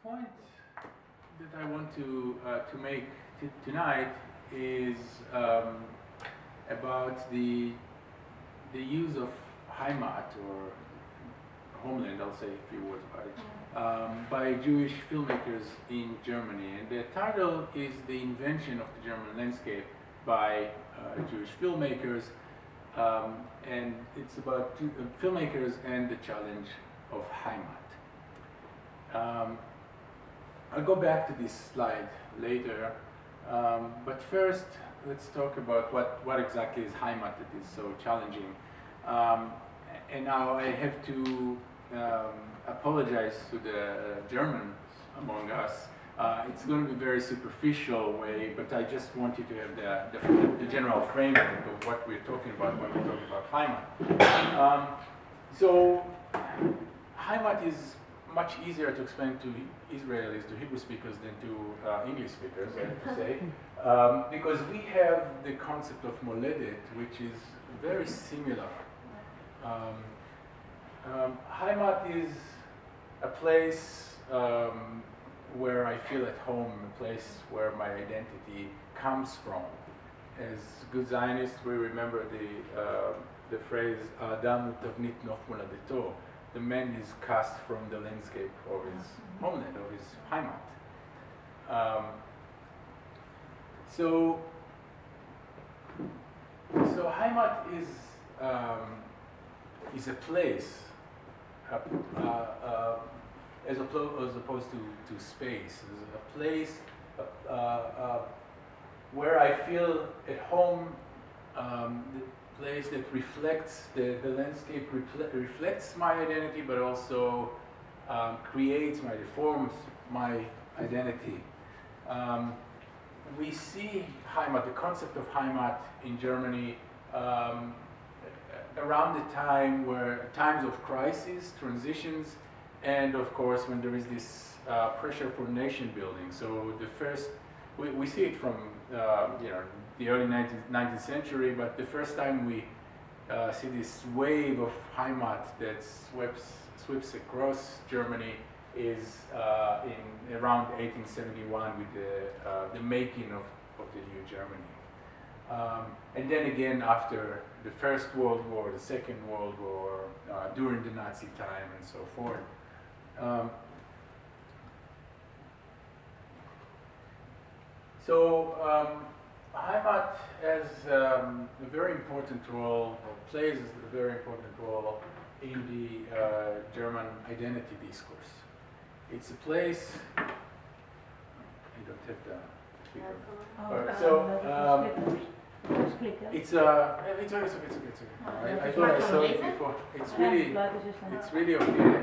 point that I want to make tonight is about the use of heimat, or homeland, I'll say a few words about it, by Jewish filmmakers in Germany. And the title is The Invention of the German Landscape by Jewish filmmakers, and it's about filmmakers and the challenge of heimat. I'll go back to this slide later, but first let's talk about what exactly is heimat that is so challenging. And now I have to apologize to the Germans among us. It's going to be a very superficial way, but I just want you to have the general framework of what we're talking about when we talk about heimat. So heimat is much easier to explain to Israelis, to Hebrew speakers, than to English speakers, I have to say, because we have the concept of moledet, which is very similar. Heimat is a place where I feel at home, a place where my identity comes from. As good Zionists, we remember the phrase "Adam tavnit nof moladeto." The man is cast from the landscape of his homeland, of his heimat. So heimat is a place, as opposed to space. It's a place where I feel at home. The place that reflects the landscape reflects my identity, but also reforms my identity. We see heimat, the concept of heimat in Germany, around the times of crisis, transitions, and of course when there is this pressure for nation building. So we see it from the early 19th century, but the first time we see this wave of heimat that sweeps across Germany is in around 1871 with the making of the new Germany. And then again after the First World War, the Second World War, during the Nazi time and so forth. Heimat has a very important role, or plays a very important role in the German identity discourse. It's a place. I don't have the speaker. It's okay. I thought I saw it before. It's really okay.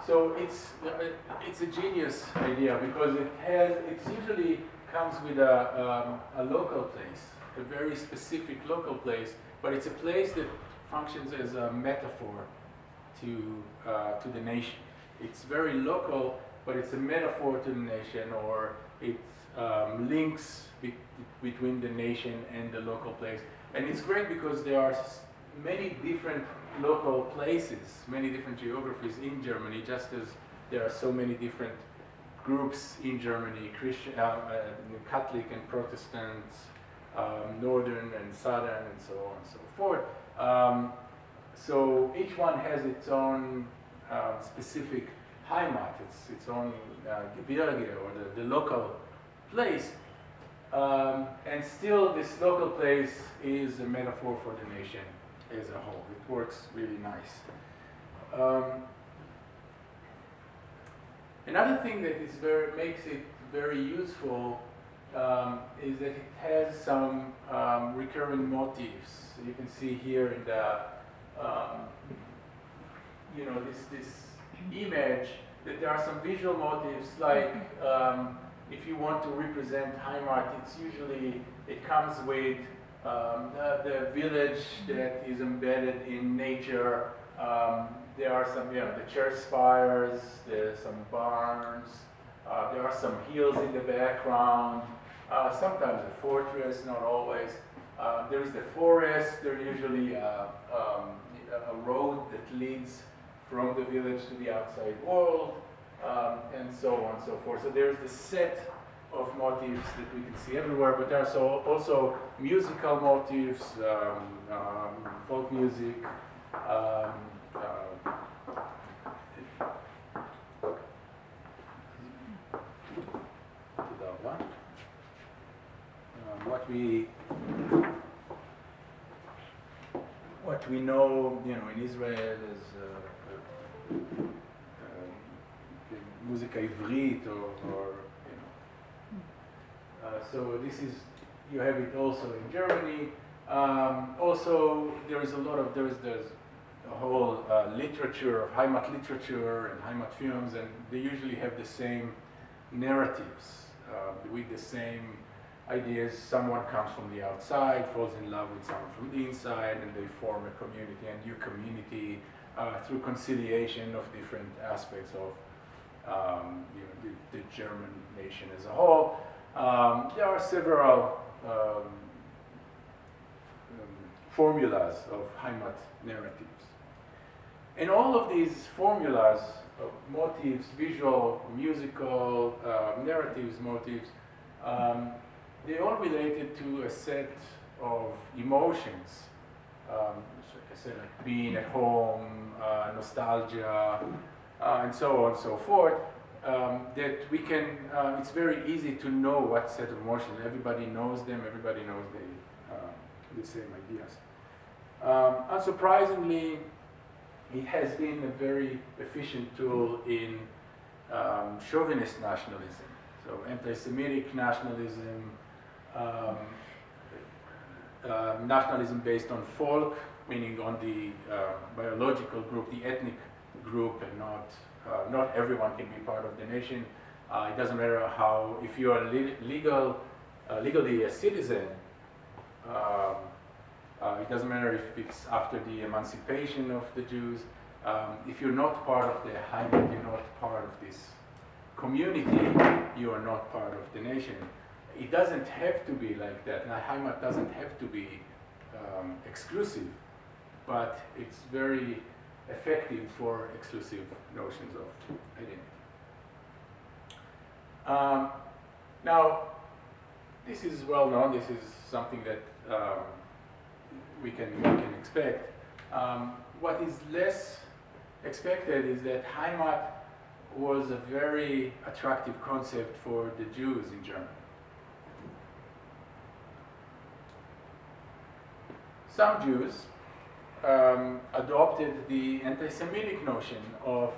So it's a genius idea because it usually comes with a local place, a very specific local place, but it's a place that functions as a metaphor to the nation. It's very local, but it's a metaphor to the nation, or it links between the nation and the local place. And it's great because there are many different local places, many different geographies in Germany, just as there are so many different groups in Germany, Christian, Catholic and Protestant, Northern and Southern, and so on and so forth. So each one has its own specific heimat, its own Gebirge, or the local place. And still this local place is a metaphor for the nation as a whole. It works really nice. Another thing that makes it very useful is that it has some recurring motifs. You can see here in the this image that there are some visual motifs, like if you want to represent heimat, it comes with the village that is embedded in nature. There are some, the church spires, there's some barns, there are some hills in the background, sometimes a fortress, not always. There is the forest, there are usually a road that leads from the village to the outside world, and so on and so forth. So there's this set of motifs that we can see everywhere, but there's also musical motifs, folk music, what we know, in Israel as musica ivrit, or so this is, you have it also in Germany. Also, there's a whole literature of heimat literature and heimat films, and they usually have the same narratives with the same ideas. Someone comes from the outside, falls in love with someone from the inside, and they form a community, a new community, through conciliation of different aspects of the German nation as a whole. There are several formulas of heimat narratives. And all of these formulas of motifs, visual, musical, narratives, motifs, they all related to a set of emotions. Like I said, like being at home, nostalgia, and so on and so forth. That we can, it's very easy to know what set of emotions. Everybody knows them, everybody knows the same ideas. Unsurprisingly, it has been a very efficient tool in chauvinist nationalism. So anti-Semitic nationalism, nationalism based on folk, meaning on the biological group, the ethnic group, and not everyone can be part of the nation. It doesn't matter how, if you are legally a citizen, it doesn't matter if it's after the emancipation of the Jews. If you're not part of the heimat, you're not part of this community, you are not part of the nation. It doesn't have to be like that. Now, heimat doesn't have to be exclusive, but it's very effective for exclusive notions of identity. Now, this is well known. This is something that we can expect. What is less expected is that heimat was a very attractive concept for the Jews in Germany. Some Jews adopted the anti-Semitic notion of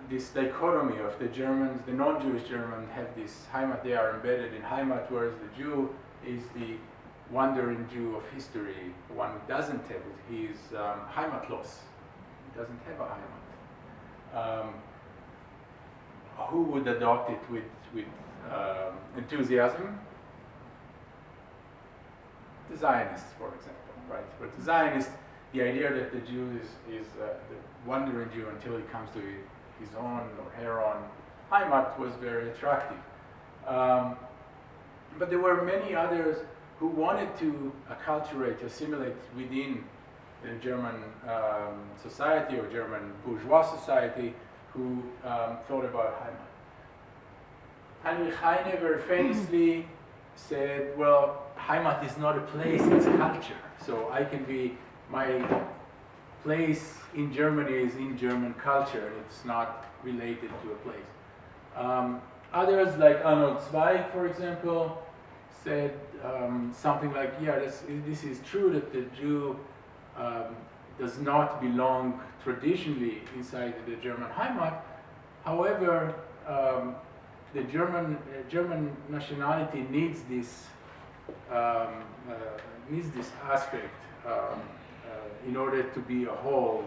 this dichotomy of the Germans, the non-Jewish German have this heimat, they are embedded in heimat, whereas the Jew is the wandering Jew of history, the one who doesn't have it. He is heimatlos. He doesn't have a heimat. Who would adopt it with enthusiasm? The Zionists, for example, right? For the Zionists, the idea that the Jew is the wandering Jew until he comes to his own or her own heimat was very attractive. But there were many others who wanted to acculturate, assimilate within the German society or German bourgeois society, who thought about heimat. Heinrich Heine very famously said, well, heimat is not a place, it's a culture. So I can be, my place in Germany is in German culture, it's not related to a place. Others, like Arnold Zweig, for example, said something like, yeah, this is true that the Jew does not belong traditionally inside the German heimat. However, the German nationality needs this aspect in order to be a whole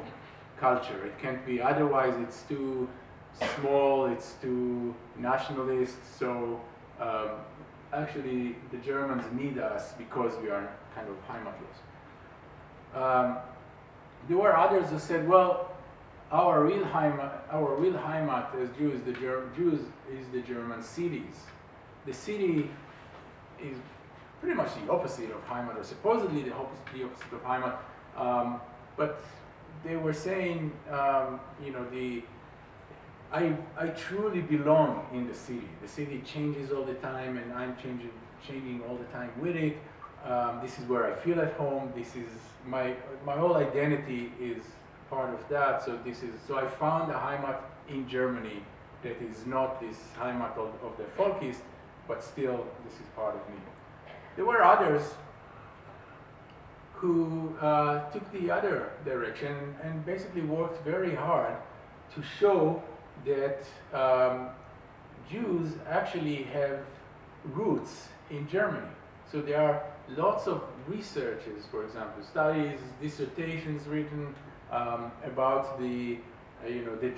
culture. It can't be otherwise. It's too small. It's too nationalist. So actually, the Germans need us because we are kind of heimatless. There were others who said, well, our real heimat as Jews, Jews is the German cities. The city is pretty much the opposite of heimat, or supposedly the opposite of heimat. But they were saying, you know, I truly belong in the city. The city changes all the time, and I'm changing all the time with it. This is where I feel at home. This is my whole identity is part of that. So I found a heimat in Germany that is not this heimat of the Volkist, but still this is part of me. There were others who took the other direction and basically worked very hard to show that Jews actually have roots in Germany. So there are lots of researches, for example, studies, dissertations written about the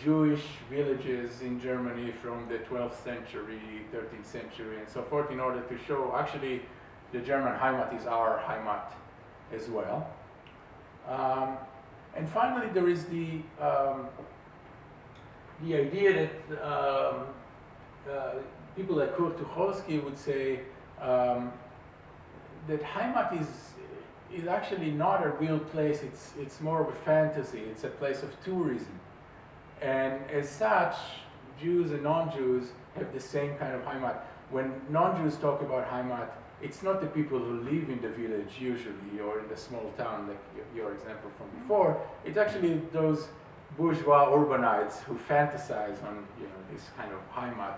Jewish villages in Germany from the 12th century, 13th century, and so forth, in order to show actually the German heimat is our heimat as well. And finally, there is the idea that people like Kurt Tucholsky would say that heimat is actually not a real place. It's more of a fantasy. It's a place of tourism, and as such, Jews and non-Jews have the same kind of heimat. When non-Jews talk about heimat, it's not the people who live in the village usually, or in the small town, like your example from before. It's actually those bourgeois urbanites who fantasize on this kind of heimat.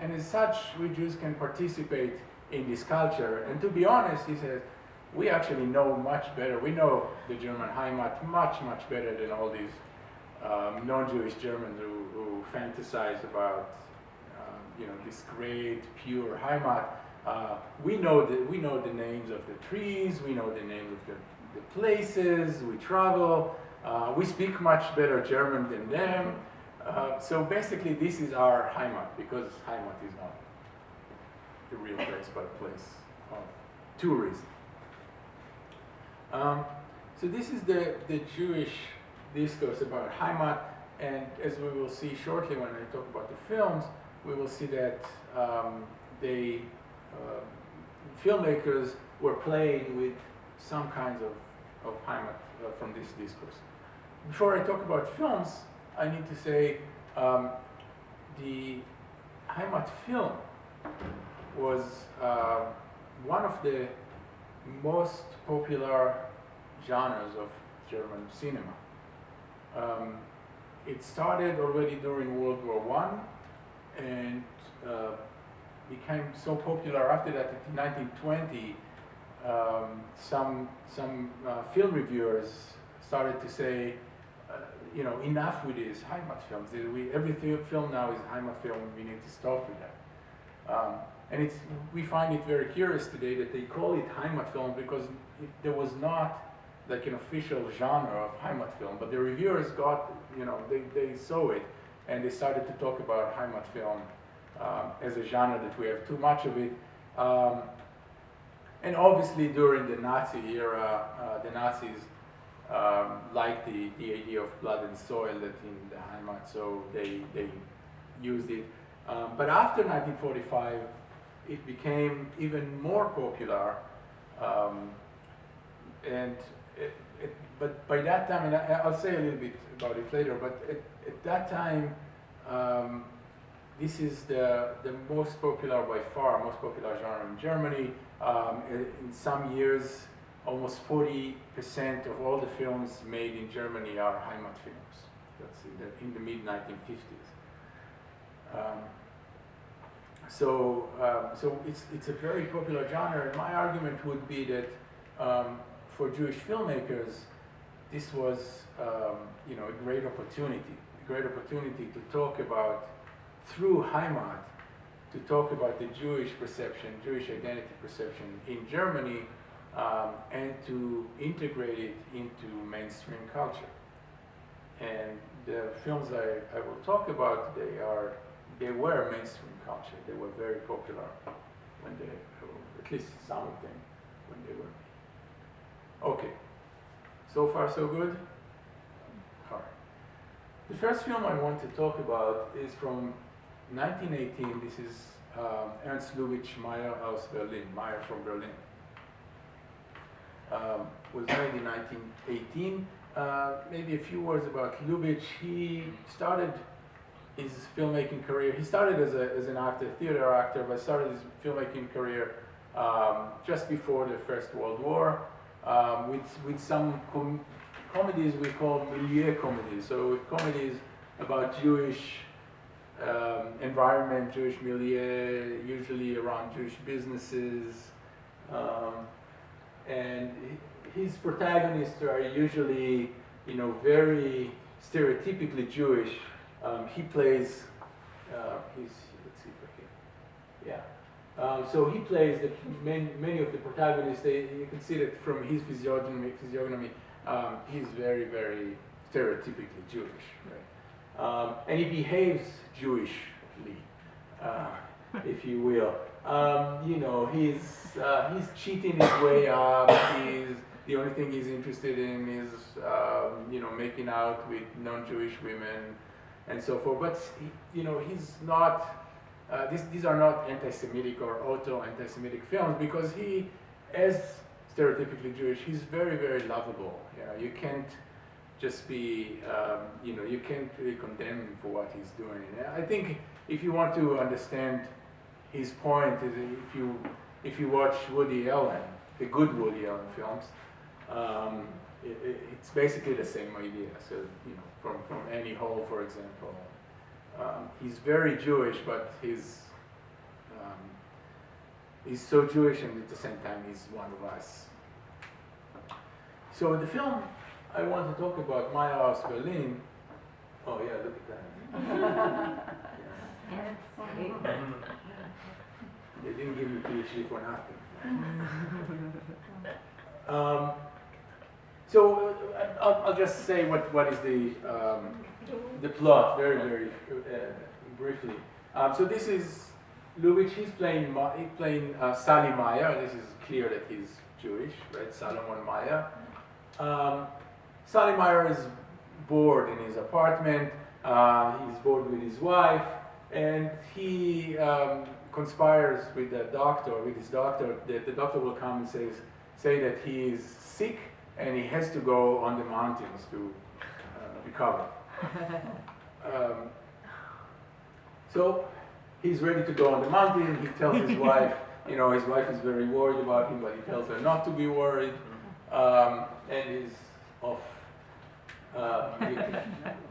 And as such, we Jews can participate in this culture. And to be honest, he says, we actually know much better. We know the German heimat much, much better than all these non-Jewish Germans who fantasize about this great, pure heimat. We know the names of the trees, we know the names of the places, we travel, we speak much better German than them. So basically this is our heimat, because heimat is not the real place, but a place of tourism. So this is the Jewish discourse about heimat, and as we will see shortly when I talk about the films, we will see that filmmakers were playing with some kinds of heimat from this discourse. Before I talk about films, I need to say the heimat film was one of the most popular genres of German cinema. It started already during World War I and became so popular after that in 1920. Some film reviewers started to say, enough with these heimat films. Every film now is a heimat film. We need to stop with that. And we find it very curious today that they call it heimat film because there was not like an official genre of heimat film, but the reviewers got, they saw it and they started to talk about heimat film as a genre, that we have too much of it. And obviously during the Nazi era, the Nazis liked the idea of blood and soil that in the heimat, so they used it. But after 1945, it became even more popular, but by that time, and I'll say a little bit about it later, but at that time, this is the most popular, by far, most popular genre in Germany. In some years, almost 40% of all the films made in Germany are heimat films. That's in the mid-1950s. So it's a very popular genre, and my argument would be that for Jewish filmmakers, this was a great opportunity to talk about, through heimat, to talk about the Jewish perception, Jewish identity perception in Germany, and to integrate it into mainstream culture. And the films I will talk about, they were mainstream culture. They were very popular when at least some of them, when they were. Okay, so far so good? All right. The first film I want to talk about is from 1918. This is Ernst Lubitsch Meyer aus Berlin, Meyer from Berlin. Was made in 1918, maybe a few words about Lubitsch. He started his filmmaking career. He started as an actor, theater actor, but started his filmmaking career just before the First World War with some comedies we call milieu comedies. So comedies about Jewish environment, Jewish milieu, usually around Jewish businesses, and his protagonists are usually, you know, very stereotypically Jewish. He plays, let's see if I can, yeah. So he plays many of the protagonists. You can see that from his physiognomy, he's very, very stereotypically Jewish, right? And he behaves Jewishly, if you will. You know, he's cheating his way up. The only thing he's interested in is, you know, making out with non-Jewish women and so forth. But you know, he's not. These are not anti-Semitic or auto-anti-Semitic films, because he, as stereotypically Jewish, he's very, very lovable. Yeah, you can't just be, you know, you can't really condemn him for what he's doing. And I think if you want to understand his point, is if you watch Woody Allen, the good Woody Allen films, it's basically the same idea. So, you know, from Annie Hall, for example, he's very Jewish, but he's so Jewish, and at the same time he's one of us. So the film I want to talk about, My House Berlin. Oh yeah, look at that. They didn't give me PhD for nothing. So I'll just say what is the plot very, very briefly. So this is Lubitsch. He's playing Sally Meyer. This is clear that he's Jewish, right? Salomon Meyer. Sally Meyer is bored in his apartment. He's bored with his wife, and he conspires with his doctor, that the doctor will come and say that he is sick and he has to go on the mountains to recover. So he's ready to go on the mountain. He tells his wife, you know, his wife is very worried about him, but he tells her not to be worried, and he's off.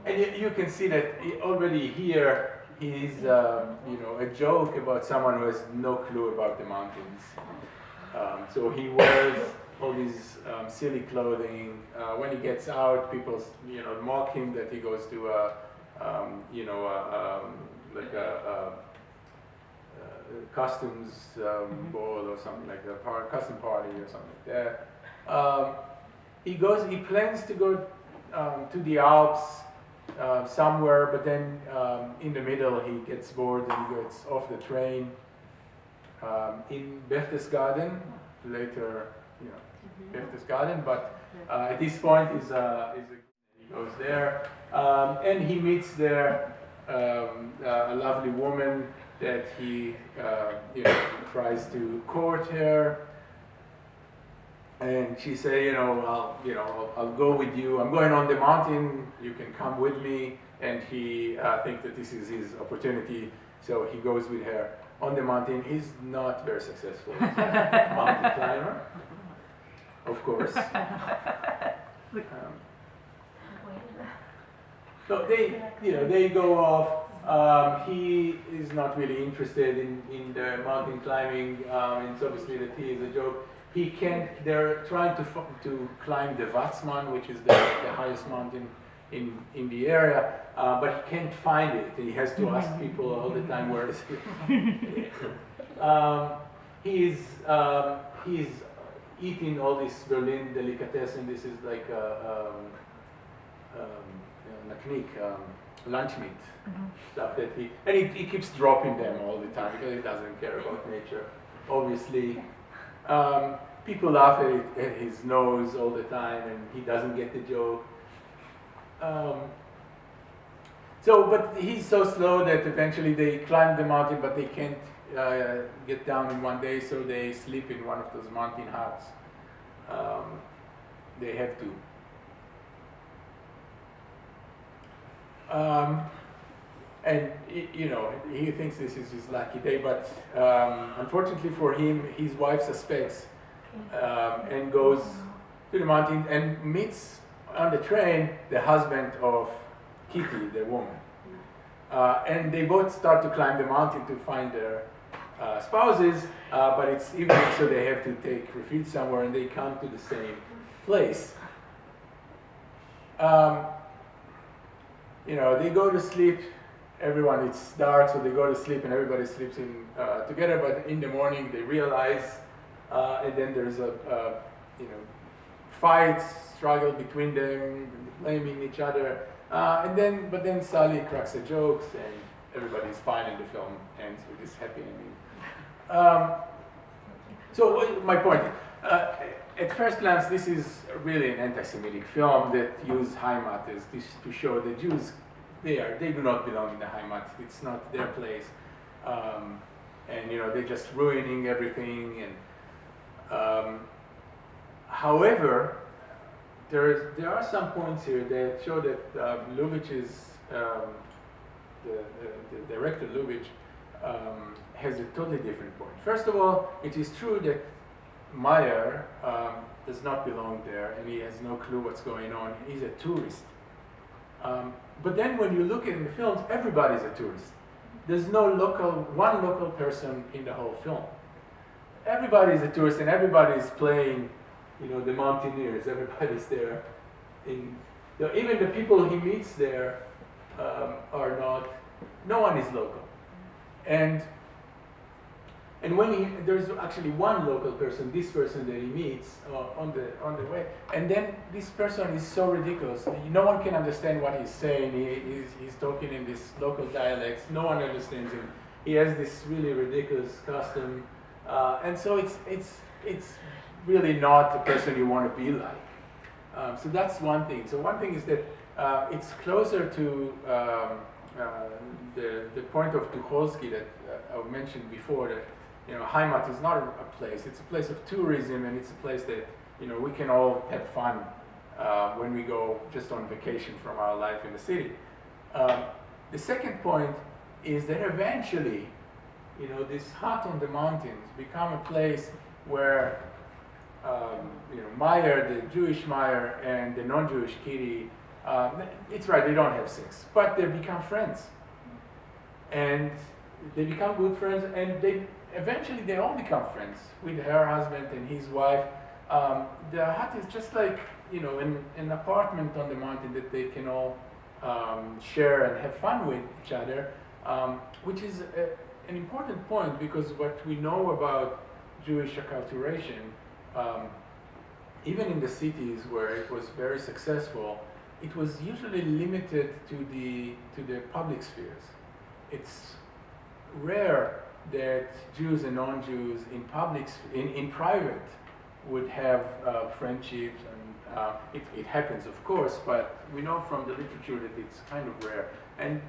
And you can see that already here he's, you know, a joke about someone who has no clue about the mountains. So he wears all these silly clothing. When he gets out, people, you know, mock him that he goes to a, you know, like a customs ball or something like that, custom party or something like that. He plans to go to the Alps somewhere, but then in the middle he gets bored and he gets off the train in Berchtesgaden, later, you know, Berchtesgaden, but at this point he goes there, and he meets there a lovely woman that he you know, tries to court her. And she said, you know, I'll go with you. I'm going on the mountain. You can come with me. And he thinks that this is his opportunity, so he goes with her on the mountain. He's not very successful as a mountain climber, of course. So they go off. He is not really interested in the mountain climbing. It's obviously that he is a joke. He can't. They're trying to climb the Watzmann, which is the highest mountain in the area, but he can't find it. He has to ask people all the time, where is it? He's eating all this Berlin delicatessen. This is like naknik, lunch meat stuff that he keeps dropping them all the time because he doesn't care about nature, obviously. People laugh at his nose all the time, and he doesn't get the joke. But he's so slow that eventually they climb the mountain, but they can't get down in one day, so they sleep in one of those mountain huts. They have to. And he thinks this is his lucky day, but unfortunately for him, his wife suspects and goes to the mountain and meets on the train the husband of Kitty, the woman. And they both start to climb the mountain to find their spouses, but it's evening, so they have to take refuge somewhere, and they come to the same place. They go to sleep. Everyone, it's dark, so they go to sleep, and everybody sleeps in together. But in the morning, they realize, and then there's a fight, struggle between them, blaming each other. But then Sally cracks a joke, and everybody's fine, and the film ends with this happy ending. So my point, at first glance, this is really an anti-Semitic film that uses heimat as this to show the Jews they do not belong in the heimat. It's not their place, and they're just ruining everything. And however, there are some points here that show that Lubitsch's the director Lubitsch has a totally different point. First of all, it is true that Meyer does not belong there, and he has no clue what's going on. He's a tourist. But then when you look in the films, everybody's a tourist. There's no one local person in the whole film. Everybody's a tourist, and everybody's playing, the mountaineers. Everybody's there. Even the people he meets there are not. No one is local. And when there's actually one local person, this person that he meets on the way, and then this person is so ridiculous. No one can understand what he's saying. He's talking in this local dialects. No one understands him. He has this really ridiculous costume, and so it's really not the person you want to be like. So that's one thing. So one thing is that it's closer to the point of Tucholsky that I mentioned before, that heimat is not a place. It's a place of tourism, and it's a place that we can all have fun when we go just on vacation from our life in the city. The second point is that eventually, this hut on the mountains become a place where Meyer, the Jewish Meyer, and the non-Jewish Kitty, it's right, they don't have sex, but they become friends. And they become good friends, and eventually they all become friends with her husband and his wife. The hut is just like, an apartment on the mountain that they can all share and have fun with each other, which is an important point, because what we know about Jewish acculturation, even in the cities where it was very successful, it was usually limited to the public spheres. It's rare that Jews and non-Jews in private would have friendships, and it happens, of course, but we know from the literature that it's kind of rare. And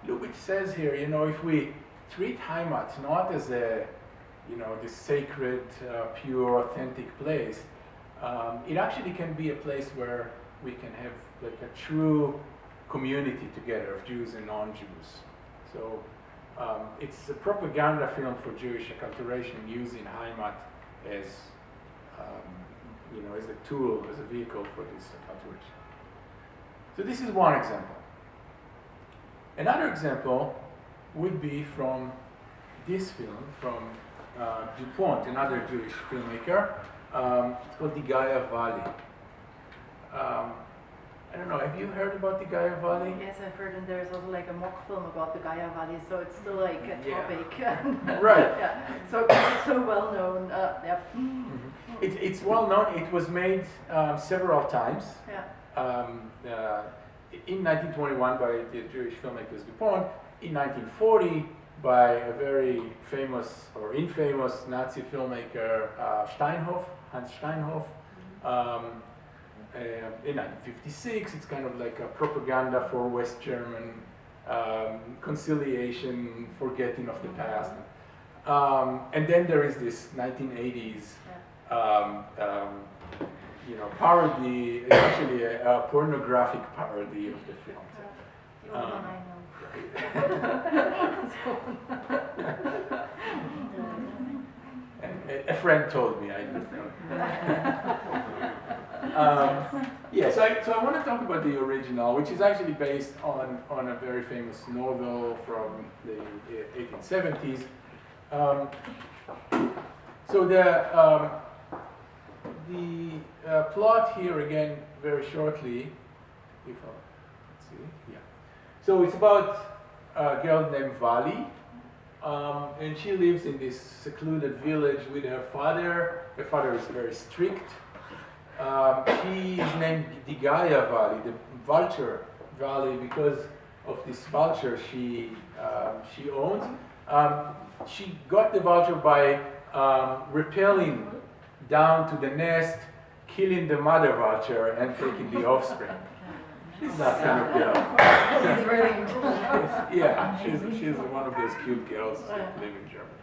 Lubitsch says here, if we treat heimat not as this sacred, pure, authentic place, it actually can be a place where we can have like a true community together of Jews and non-Jews. So it's a propaganda film for Jewish acculturation, using heimat as as a tool, as a vehicle for this acculturation. So this is one example. Another example would be from this film, from DuPont, another Jewish filmmaker. It's called the Gaia Valley. I don't know, have you heard about the Gaia Valley? Yes, I've heard, and there's also like a mock film about the Gaia Valley, so it's still like a topic. Right. Yeah. So it's so well known. Yeah. Mm-hmm. It's well known. It was made several times. Yeah. In 1921 by the Jewish filmmakers DuPont. In 1940 by a very famous or infamous Nazi filmmaker Hans Steinhoff. In 1956, it's kind of like a propaganda for West German conciliation, forgetting of the past. And then there is this 1980s parody, actually a pornographic parody of the film. The only one I know. A friend told me, I didn't know. Yeah, so I want to talk about the original, which is actually based on a very famous novel from the 1870s. So the plot here again, very shortly, if let's see, yeah. So it's about a girl named Vali, and she lives in this secluded village with her father. Her father is very strict. She is named the Gaia Valley, the vulture valley, because of this vulture she owns. She got the vulture by rappelling down to the nest, killing the mother vulture, and taking the offspring. She's that kind of girl. She's really Yeah, she's one of those cute girls that live in Germany.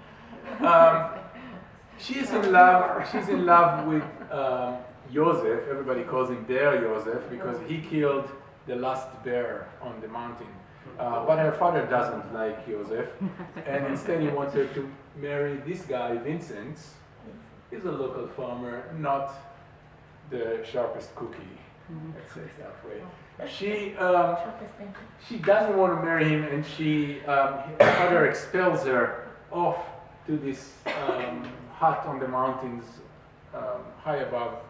She's in love with Joseph. Everybody calls him Bear Joseph because he killed the last bear on the mountain. But her father doesn't like Joseph, and instead he wants her to marry this guy, Vincent. He's a local farmer, not the sharpest cookie. Let's say it that way. She doesn't want to marry him, and her father expels her off to this hut on the mountains high above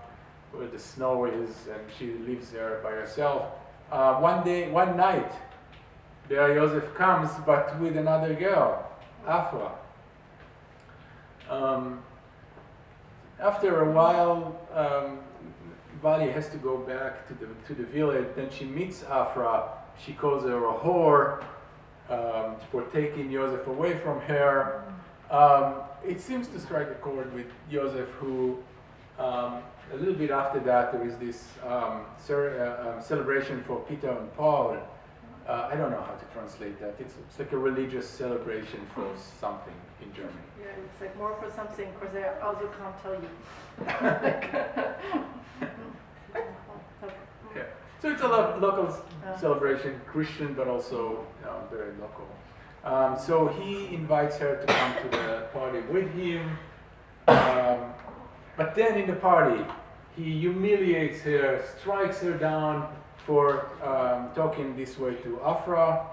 where the snow is, and she lives there by herself. One night, Bear Joseph comes, but with another girl, Afra. After a while, Vali has to go back to the village. Then she meets Afra. She calls her a whore for taking Joseph away from her. It seems to strike a chord with Joseph, who a little bit after that there is this celebration for Peter and Paul. I don't know how to translate that. It's like a religious celebration for something in Germany. Yeah, it's like more for something, because I also can't tell you. Yeah. So it's a local celebration, Christian, but also very local. So he invites her to come to the party with him. But then in the party, he humiliates her, strikes her down for talking this way to Afra.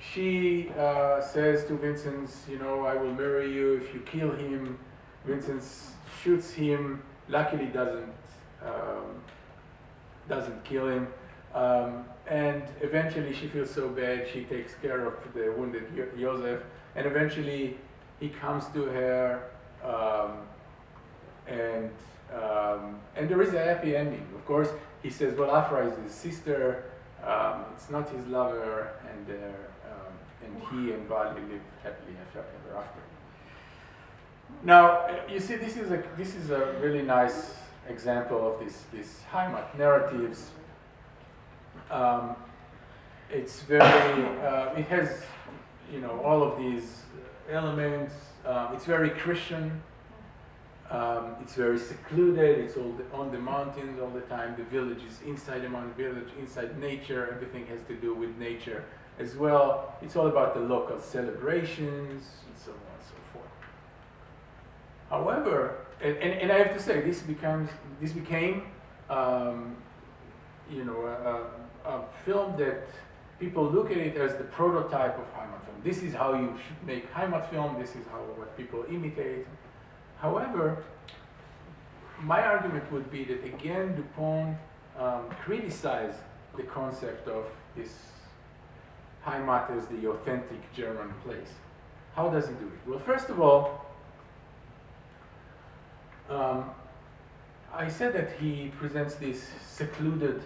She says to Vincent, I will marry you if you kill him. Vincent shoots him. Luckily doesn't kill him. And eventually she feels so bad, she takes care of the wounded Joseph. And eventually he comes to her, and there is a happy ending. Of course, he says, well, Afra is his sister, it's not his lover, and he and Vali live happily ever after. Now, you see, this is a really nice example of these heimat narratives. It's very, it has, all of these elements. It's very Christian. It's very secluded. It's all on the mountains all the time. The village is inside the mountain village, inside nature. Everything has to do with nature as well. It's all about the local celebrations and so on and so forth. However, and I have to say, this became a film that people look at it as the prototype of heimat film. This is how you should make heimat film. This is what people imitate. However, my argument would be that again, Dupont criticized the concept of this heimat as the authentic German place. How does he do it? Well, first of all, I said that he presents this secluded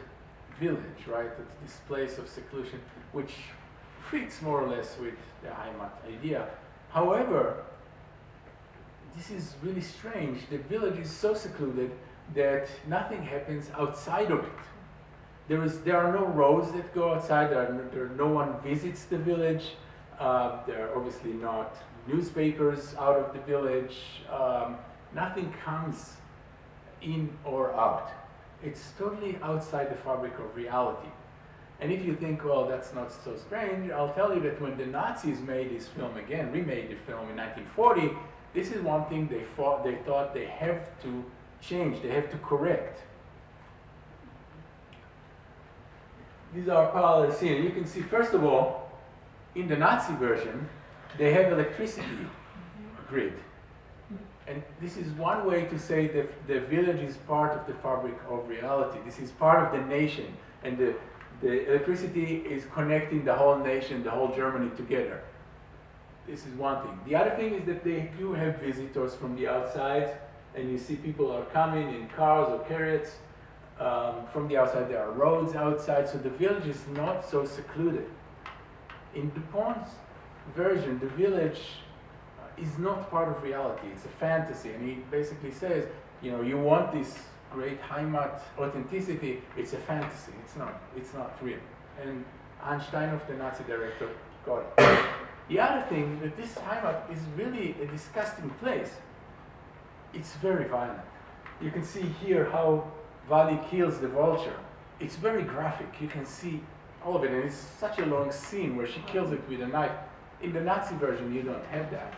village, right? It's this place of seclusion, which fits more or less with the heimat idea. However, this is really strange. The village is so secluded that nothing happens outside of it. There are no roads that go outside. No one visits the village. There are obviously not newspapers out of the village. Nothing comes in or out. It's totally outside the fabric of reality. And if you think, well, that's not so strange, I'll tell you that when the Nazis made this film again, remade the film in 1940, this is one thing they thought they have to change, they have to correct. These are parallel scenes. You can see, first of all, in the Nazi version, they have electricity grid. And this is one way to say that the village is part of the fabric of reality. This is part of the nation. And the electricity is connecting the whole nation, the whole Germany together. This is one thing. The other thing is that they do have visitors from the outside, and you see people are coming in cars or chariots. From the outside, there are roads outside, so the village is not so secluded. In Dupont's version, the village is not part of reality. It's a fantasy, and he basically says, you know, you want this great heimat authenticity, it's a fantasy. It's not real. And Einstein, the Nazi director, got it. The other thing, that this heimat is really a disgusting place. It's very violent. You can see here how Vali kills the vulture. It's very graphic. You can see all of it, and it's such a long scene where she kills it with a knife. In the Nazi version, you don't have that.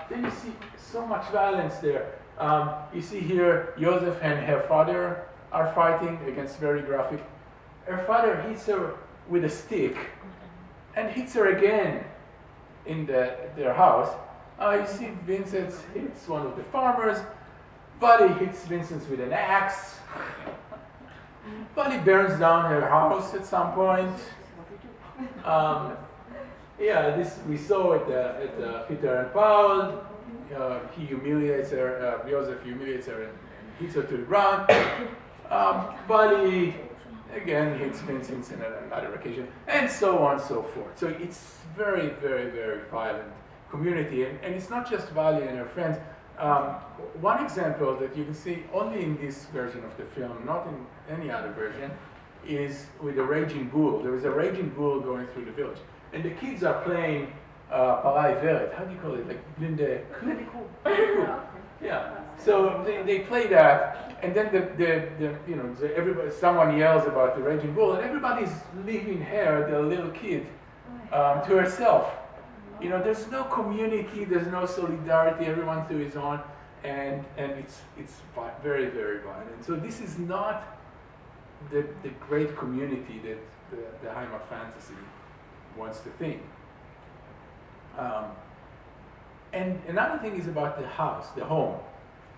Then you see so much violence there. You see here, Joseph and her father are fighting against very graphic. Her father hits her with a stick and hits her again in their house. You see Vincent hits one of the farmers. Buddy hits Vincent with an axe. Buddy burns down her house at some point. Yeah, this we saw at Peter and Paul. He humiliates her, Joseph humiliates her and hits her to the ground. Buddy again hits Vincent on another occasion, and so on and so forth. So it's very, very, very violent community, and it's not just Vali and her friends. One example that you can see only in this version of the film, not in any other version, is with a raging bull. There is a raging bull going through the village, and the kids are playing Parai Veret. How do you call it? Like Blinde Kuh? Yeah. So they play that, and then everybody, someone yells about the raging bull, and everybody's leaving her, the little kid, to herself. You know, there's no community, there's no solidarity, everyone to his own, and it's very, very violent. So this is not the great community that the heimat fantasy wants to think. And another thing is about the house, the home.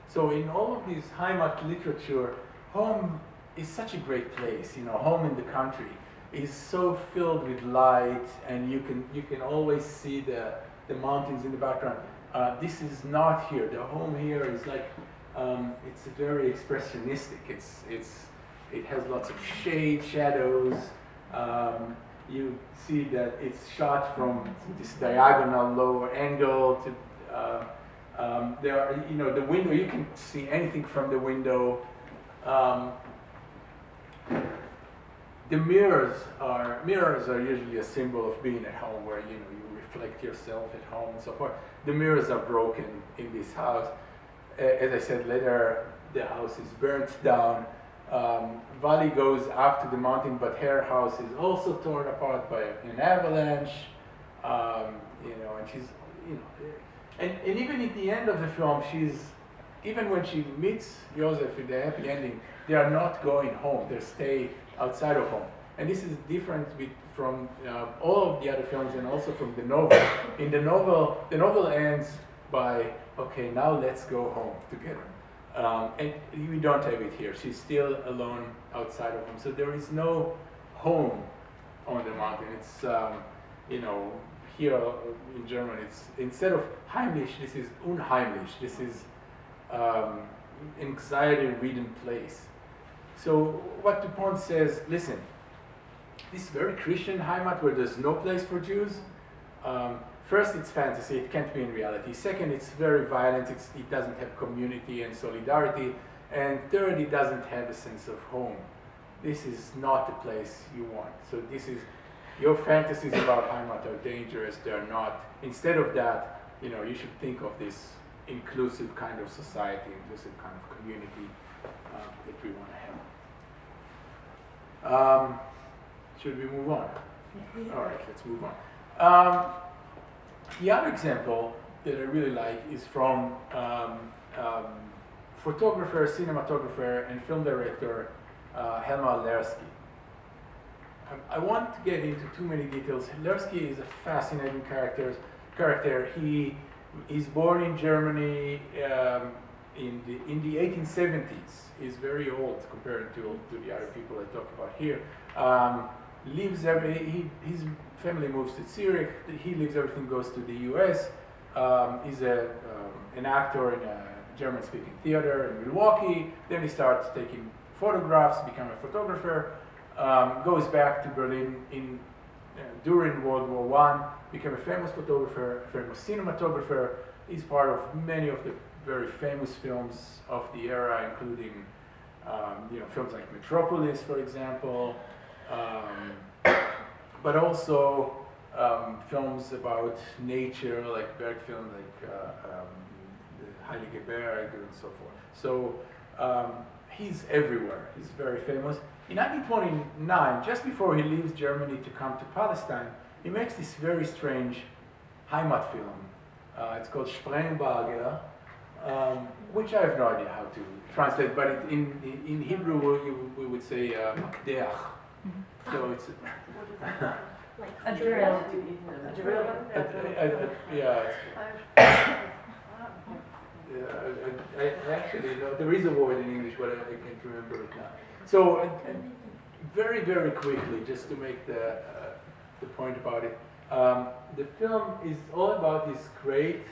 So in all of this heimat literature, home is such a great place. You know, home in the country is so filled with light, and you can always see the mountains in the background. This is not here. The home here is like it's very expressionistic. It has lots of shade, shadows. You see that it's shot from this diagonal lower angle to there are, you know, the window, you can see anything from the window. The mirrors are usually a symbol of being at home, where you reflect yourself at home and so forth. The mirrors are broken in this house. As I said, later the house is burnt down. Vali goes up to the mountain, but her house is also torn apart by an avalanche. And she's, and even at the end of the film, even when she meets Joseph in the happy ending, they are not going home. They stay outside of home. And this is different from all of the other films, and also from the novel. In the novel ends by, okay, now let's go home together. And we don't have it here. She's still alone outside of home. So there is no home on the mountain. It's, here in German, it's instead of heimlich, this is unheimlich. This is anxiety-ridden place. So what Dupont says, listen, this very Christian heimat where there's no place for Jews, first, it's fantasy, it can't be in reality. Second, it's very violent, it doesn't have community and solidarity. And third, it doesn't have a sense of home. This is not the place you want. So this is, your fantasies about heimat are dangerous, they're not. Instead of that, you should think of this inclusive kind of society, inclusive kind of community that we want to have. Should we move on? All right, let's move on. The other example that I really like is from photographer, cinematographer, and film director Helma Lersky. I won't get into too many details. Lersky is a fascinating character. He is born in Germany in the 1870s. He's very old compared to the other people I talk about here. His family moves to Zurich. He leaves everything, goes to the U.S. He's an actor in a German-speaking theater in Milwaukee. Then he starts taking photographs, become a photographer. Goes back to Berlin during World War I, became a famous photographer, a famous cinematographer. He's part of many of the very famous films of the era, including films like Metropolis, for example, but also films about nature, like Bergfilm, like the Heilige Berg, and so forth. So he's everywhere. He's very famous. In 1929, just before he leaves Germany to come to Palestine, he makes this very strange heimat film. It's called Sprengbarger, which I have no idea how to translate, but in Hebrew we would say makdeach. So it's a drill. Actually, no, there is a word in English, but I can't remember it now. So, very, very quickly, just to make the point about it, the film is all about this great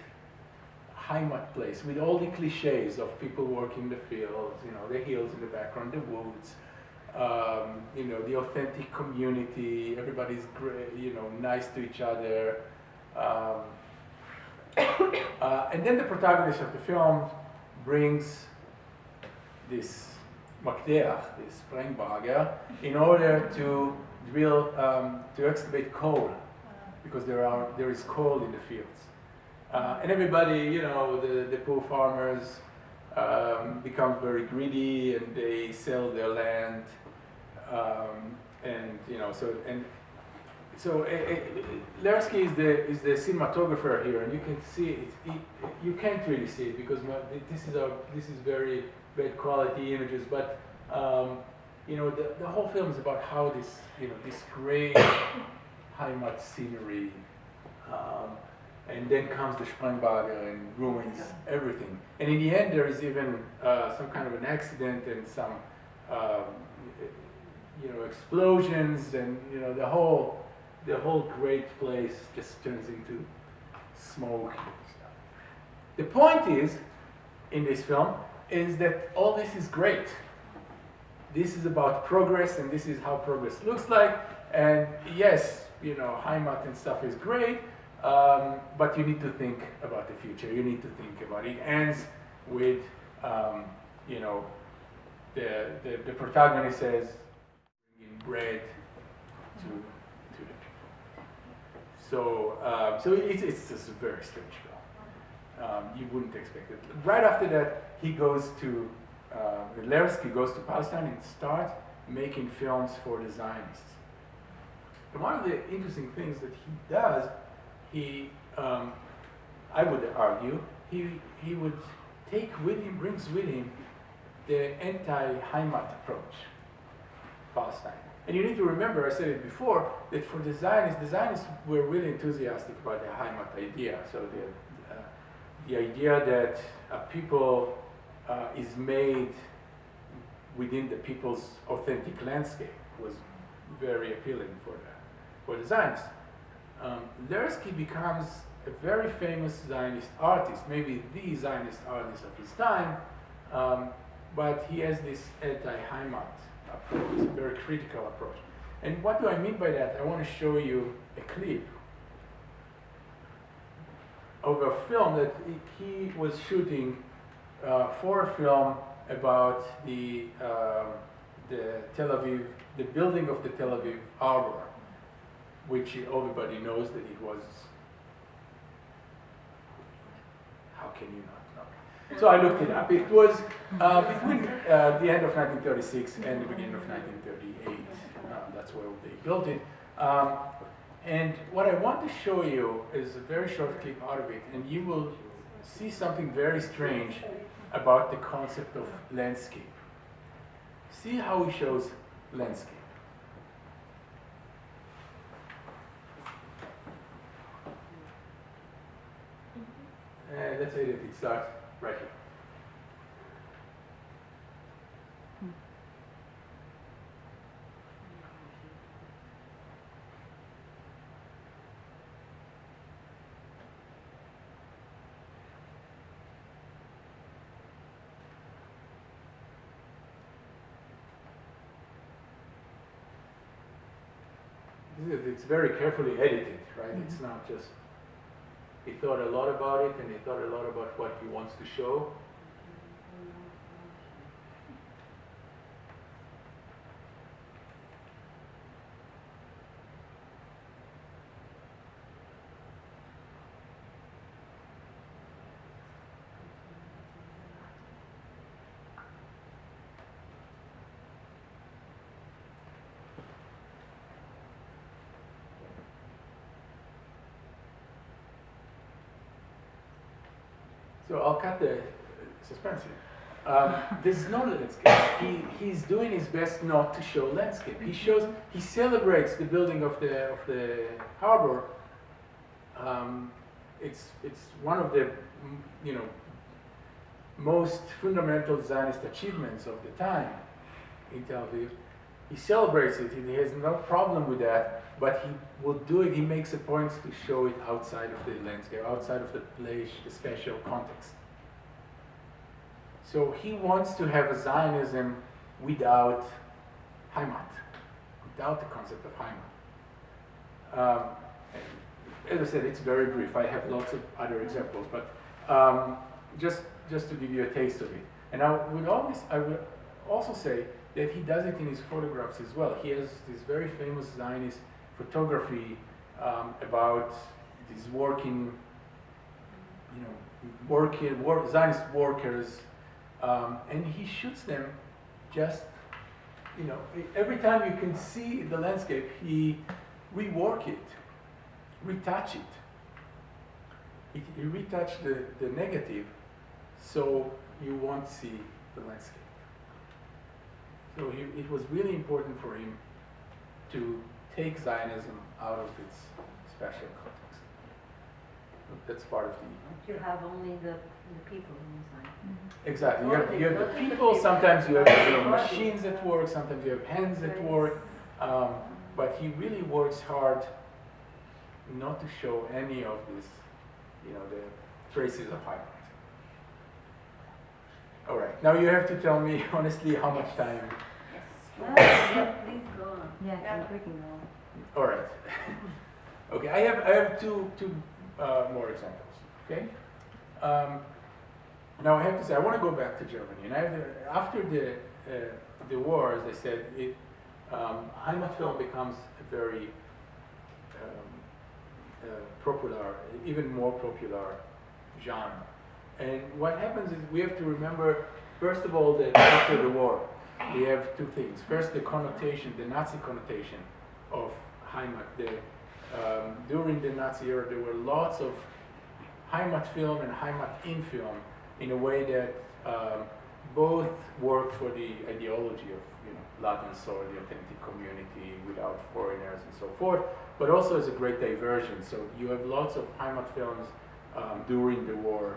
heimat place with all the cliches of people working the fields, the hills in the background, the woods, the authentic community, everybody's great, nice to each other. And then the protagonist of the film brings this makdeach, this Sprengbarger, in order to drill, to excavate coal, because there is coal in the fields. And everybody, the poor farmers become very greedy and they sell their land, So Lersky is the cinematographer here, and you can see it. You can't really see it because this is very bad quality images. But the whole film is about how this great heimat scenery, and then comes the Sprengbarger and ruins everything. And in the end, there is even some kind of an accident and some explosions, and the whole great place just turns into smoke and stuff. The point is, in this film, is that all this is great. This is about progress, and this is how progress looks like. And yes, heimat and stuff is great, but you need to think about the future. You need to think about it. It ends with, the protagonist says, bringing bread to the people. So it's just a very strange film. You wouldn't expect it. Right after that, he goes to, Lersky goes to Palestine and starts making films for the Zionists. And one of the interesting things that he does, I would argue, he would brings with him the anti-heimat approach, Palestine. And you need to remember, I said it before, that for the Zionists were really enthusiastic about the heimat idea. So the idea that a people is made within the people's authentic landscape was very appealing for the Zionists. Lersky becomes a very famous Zionist artist, maybe the Zionist artist of his time, but he has this anti-heimat approach, a very critical approach. And what do I mean by that? I want to show you a clip of a film that he was shooting for a film about the building of the Tel Aviv harbor, which everybody knows that it was. How can you not know? So I looked it up. It was between the end of 1936 and the beginning of 1938. that's where they built it. And what I want to show you is a very short clip out of it, and you will see something very strange about the concept of landscape. See how he shows landscape. Let's say that it starts right here. It's very carefully edited, right? Mm-hmm. It's not just, he thought a lot about it, and he thought a lot about what he wants to show. So I'll cut the suspense here. This is not a landscape. He's doing his best not to show landscape. He celebrates the building of the harbor. It's one of the most fundamental Zionist achievements of the time in Tel Aviv. He celebrates it. He has no problem with that. But he will do it, he makes a point to show it outside of the landscape, outside of the place, the special context. So he wants to have a Zionism without heimat, without the concept of heimat. As I said, it's very brief. I have lots of other examples, but just to give you a taste of it. And now, with all this, I would also say that he does it in his photographs as well. He has this very famous Zionist photography about these working, Zionist workers, and he shoots them just, every time you can see the landscape, he rework it, retouch it. He retouched the negative, so you won't see the landscape. So it was really important for him to take Zionism out of its special context. That's part of the... You have only the people inside. Mm-hmm. Exactly. You have the people, sometimes you have machines at work, sometimes you have hands at work, but he really works hard not to show any of this, the traces of heimat. All right, now you have to tell me honestly how much time. Yeah, please go on. Yeah, we can go on. All right. Okay, I have two more examples. Okay. Now I have to say I want to go back to Germany, and after the war, as I said, heimat film becomes a very popular, even more popular genre. And what happens is we have to remember, first of all, that after the war, we have two things. First, the connotation, the Nazi connotation of heimat. During the Nazi era, there were lots of heimat film and heimat in film in a way that both worked for the ideology of Latin soil, the authentic community without foreigners and so forth, but also as a great diversion. So you have lots of heimat films during the war.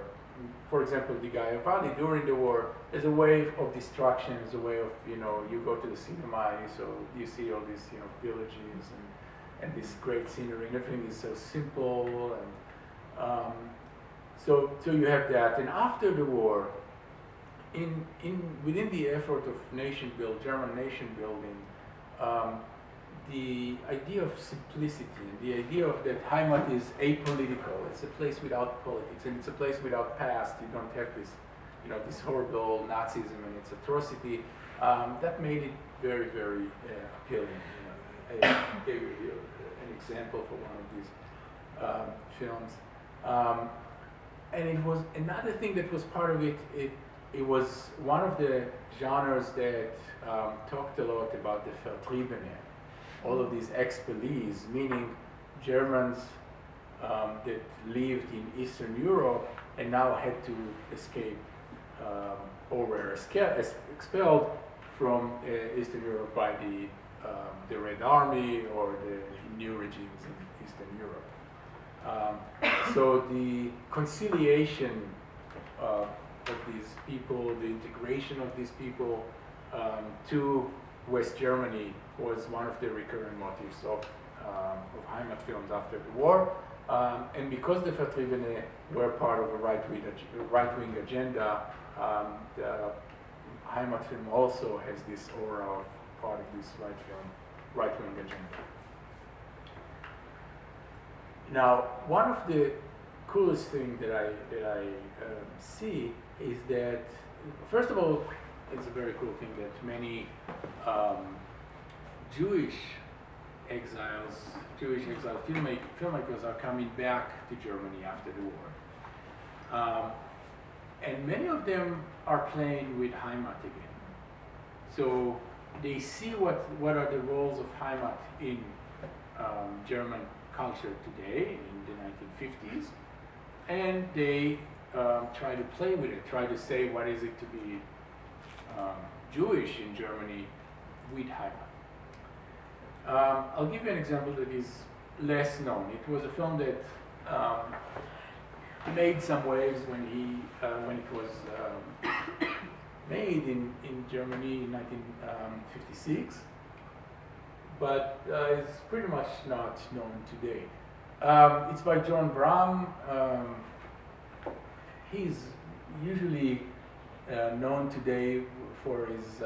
For example, the Gaia Valley during the war is a way of destruction, is a way of, you go to the cinema, so you see all these, villages and this great scenery, and everything is so simple, and so you have that. And after the war, within the effort of German nation building, the idea of simplicity and the idea of that heimat is apolitical. It's a place without politics, and it's a place without past. You don't have this, this horrible Nazism and its atrocity. That made it very, very appealing. I gave you an example for one of these films. And it was another thing that was part of it. It was one of the genres that talked a lot about the Vertriebene. all of these expellees, meaning Germans that lived in Eastern Europe and now had to escape or were expelled from Eastern Europe by the Red Army or the new regimes in Eastern Europe. So the conciliation of these people, the integration of these people to West Germany was one of the recurring motifs of Heimat films after the war. And because the Vertriebene were part of a right-wing agenda, the Heimat film also has this aura of part of this right-wing agenda. Now, one of the coolest things that I see is that, first of all, it's a very cool thing that many Jewish exile filmmakers are coming back to Germany after the war. And many of them are playing with Heimat again. So they see what are the roles of Heimat in German culture today in the 1950s, and they try to play with it, try to say what is it to be Jewish in Germany with Heimat. I'll give you an example that is less known. It was a film that made some waves when it was made in Germany in 1956, but it's pretty much not known today. It's by John Bram. He's usually known today for his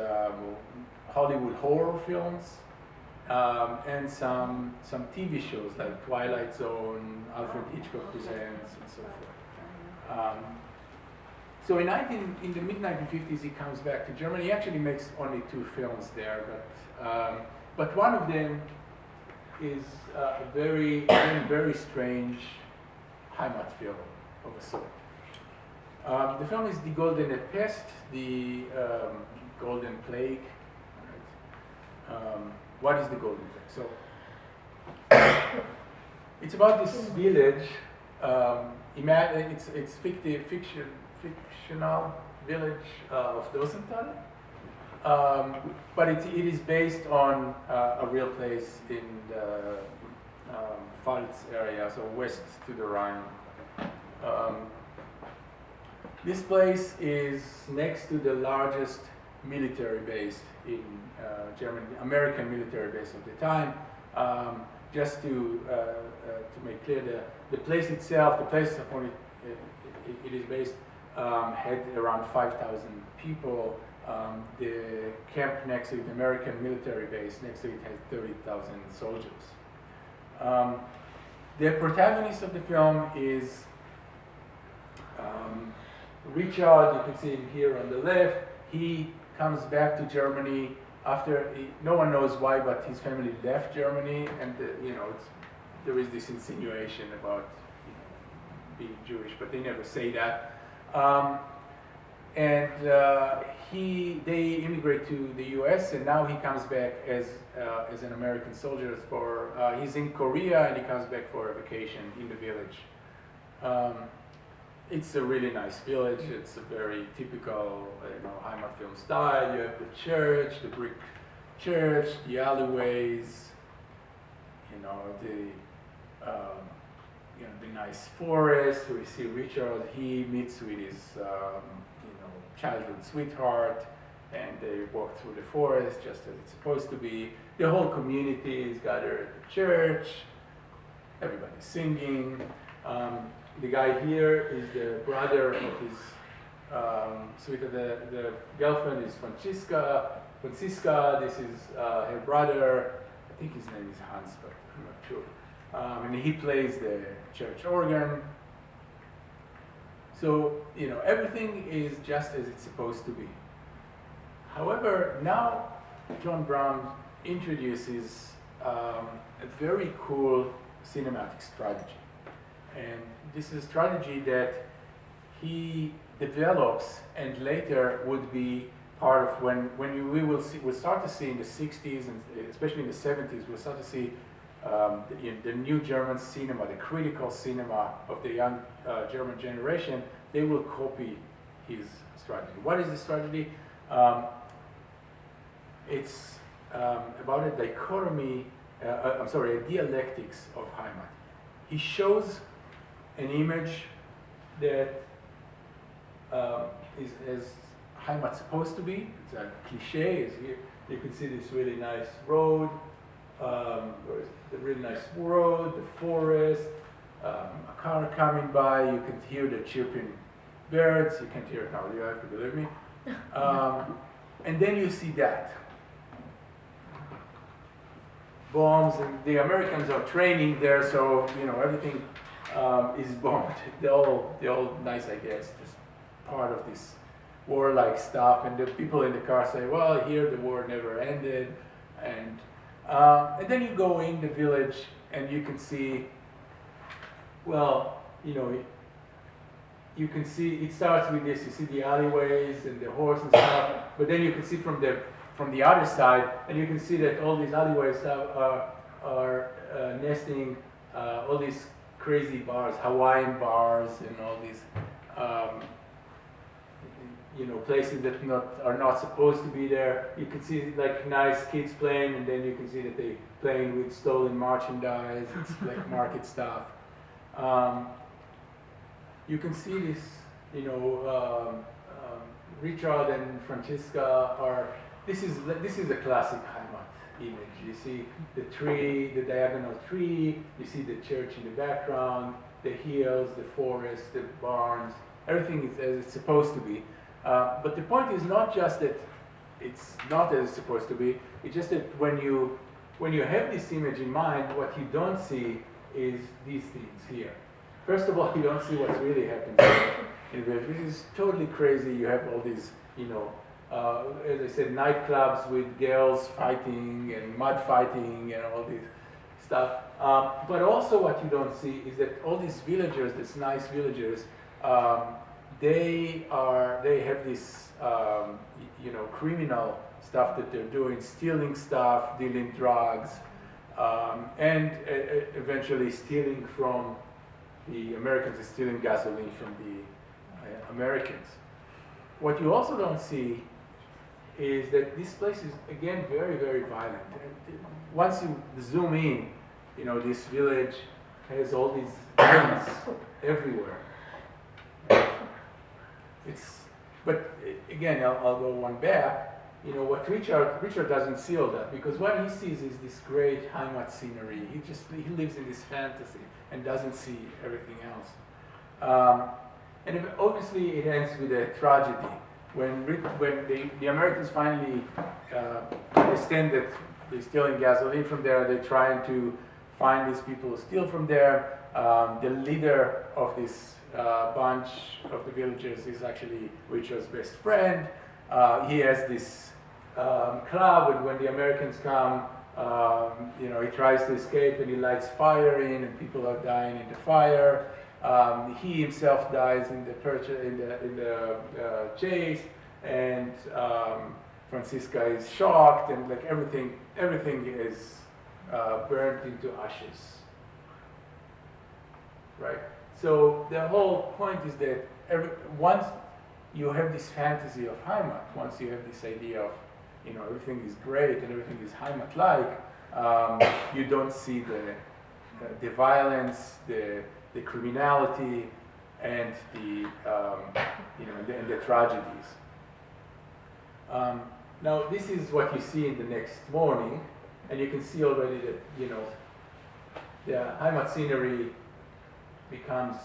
Hollywood horror films and some TV shows like Twilight Zone, Alfred Hitchcock Presents, and so forth. So in the mid-1950s, he comes back to Germany. He actually makes only 2 films there, but one of them is a very strange Heimat film of a sort. The film is Die Goldene Pest, the Golden Plague. Right? What is the Golden Plague? So it's about this village. It's fictional village of Dosenthal. But it is based on a real place in the Pfalz area, so west to the Rhine. This place is next to the largest military base in Germany, American military base of the time. Just to make clear, the place itself, the place upon it is based, had around 5,000 people. The camp next to it, the American military base next to it, has 30,000 soldiers. The protagonist of the film is Richard. You can see him here on the left. He comes back to Germany after, no one knows why, but his family left Germany, and there is this insinuation about being Jewish, but they never say that. They immigrate to the U.S. and now he comes back as an American soldier he's in Korea and he comes back for a vacation in the village. It's a really nice village. It's a very typical Heimat film style. You have the church, the brick church, the alleyways, the nice forest. We see Richard. He meets with his childhood sweetheart, and they walk through the forest just as it's supposed to be. The whole community is gathered at the church. Everybody's singing. The guy here is the brother of his sweetheart. The girlfriend is Francisca. This is her brother. I think his name is Hans, but I'm not sure. And he plays the church organ. So, everything is just as it's supposed to be. However, now John Brown introduces a very cool cinematic strategy. And this is a strategy that he develops and later would be part of we'll start to see in the 60s and especially in the 70s, we'll start to see the new German cinema, the critical cinema of the young German generation, they will copy his strategy. What is the strategy? It's about a dichotomy, a dialectics of heimat. He shows an image that is as heimat's supposed to be. It's a cliche. Is here. You can see this really nice road, the really nice road, the forest, a car coming by. You can hear the chirping birds. You can't hear it now. You have to believe me. And then you see that. Bombs, and the Americans are training there, so everything is bombed. They're all nice, I guess, just part of this warlike stuff. And the people in the car say, "Well, here the war never ended," and then you go in the village and you can see, well, you can see it starts with this. You see the alleyways and the horse and stuff, but then you can see from the other side, and you can see that all these alleyways are nesting all these crazy bars, Hawaiian bars, and all these places that are not supposed to be there. You can see like nice kids playing, and then you can see that they playing with stolen merchandise. It's like market stuff. You can see this, Richard and Francesca are. This is a classic heimat image. You see the tree, the diagonal tree. You see the church in the background, the hills, the forest, the barns. Everything is as it's supposed to be. But the point is not just that it's not as it's supposed to be. It's just that when you have this image in mind, what you don't see is these things here. First of all, you don't see what's really happening in the village. This is totally crazy. You have all these, as I said, nightclubs with girls fighting and mud fighting and all this stuff. But also what you don't see is that all these villagers, these nice villagers, they have this, criminal stuff that they're doing, stealing stuff, dealing drugs, and eventually stealing from the Americans, stealing gasoline from the Americans. What you also don't see is that this place is, again, very, very violent. And once you zoom in, this village has all these guns everywhere. But again, I'll go one back. What Richard doesn't see all that, because what he sees is this great heimat scenery. He lives in this fantasy and doesn't see everything else. And obviously it ends with a tragedy. When the Americans finally understand that they're stealing gasoline from there, they're trying to find these people who steal from there. The leader of this bunch of the villagers is actually Richard's best friend. He has this club, and when the Americans come, he tries to escape and he lights fire in, and people are dying in the fire. He himself dies in the chase, and Francisca is shocked, and like everything is burnt into ashes. Right. So the whole point is that once you have this fantasy of heimat, once you have this idea of everything is great and everything is heimat-like, you don't see the violence, the criminality, and the tragedies. Now this is what you see in the next morning, and you can see already that the heimat scenery becomes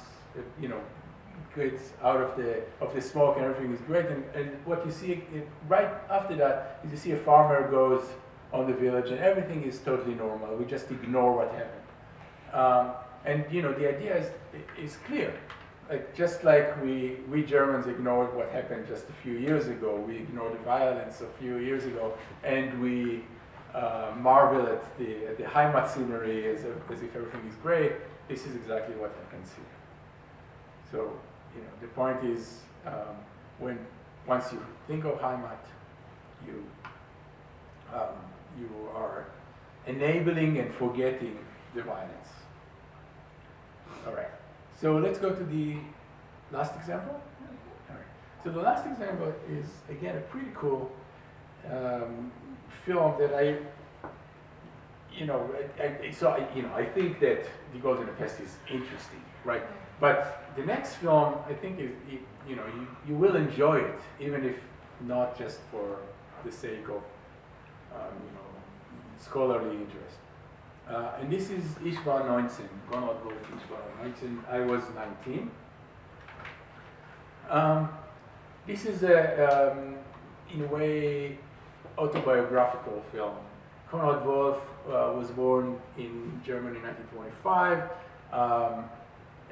gets out of the smoke, and everything is great. And what you see right after that is you see a farmer goes on the village, and everything is totally normal. We just ignore what happened. And the idea is clear. Like just like we Germans ignored what happened just a few years ago, we ignored the violence a few years ago, and we marvel at the heimat scenery as if everything is great. This is exactly what happens here. So the point is, once you think of heimat, you you are enabling and forgetting the violence. All right. So let's go to the last example. All right. So the last example is again a pretty cool film that I think that The Golden Pest is interesting, right? But the next film, I think, is you will enjoy it, even if not just for the sake of scholarly interest. And this is Ich war 19, Konrad Wolf, Ich war 19. I was 19. This is in a way, autobiographical film. Konrad Wolf was born in Germany in 1925,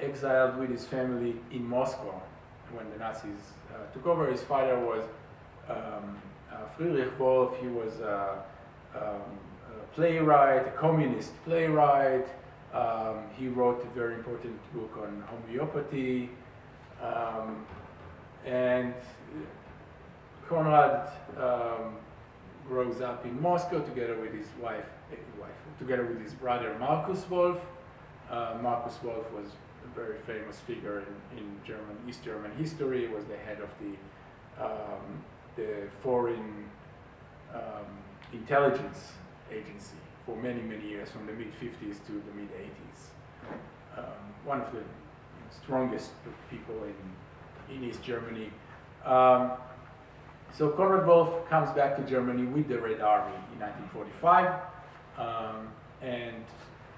exiled with his family in Moscow when the Nazis took over. His father was Friedrich Wolf. He was a playwright, a communist playwright. He wrote a very important book on homeopathy. And Konrad grows up in Moscow together with his together with his brother Markus Wolf. Markus Wolf was a very famous figure in East German history. He was the head of the foreign intelligence agency for many, many years, from the mid-50s to the mid-80s. One of the strongest people in East Germany. So Konrad Wolf comes back to Germany with the Red Army in 1945, and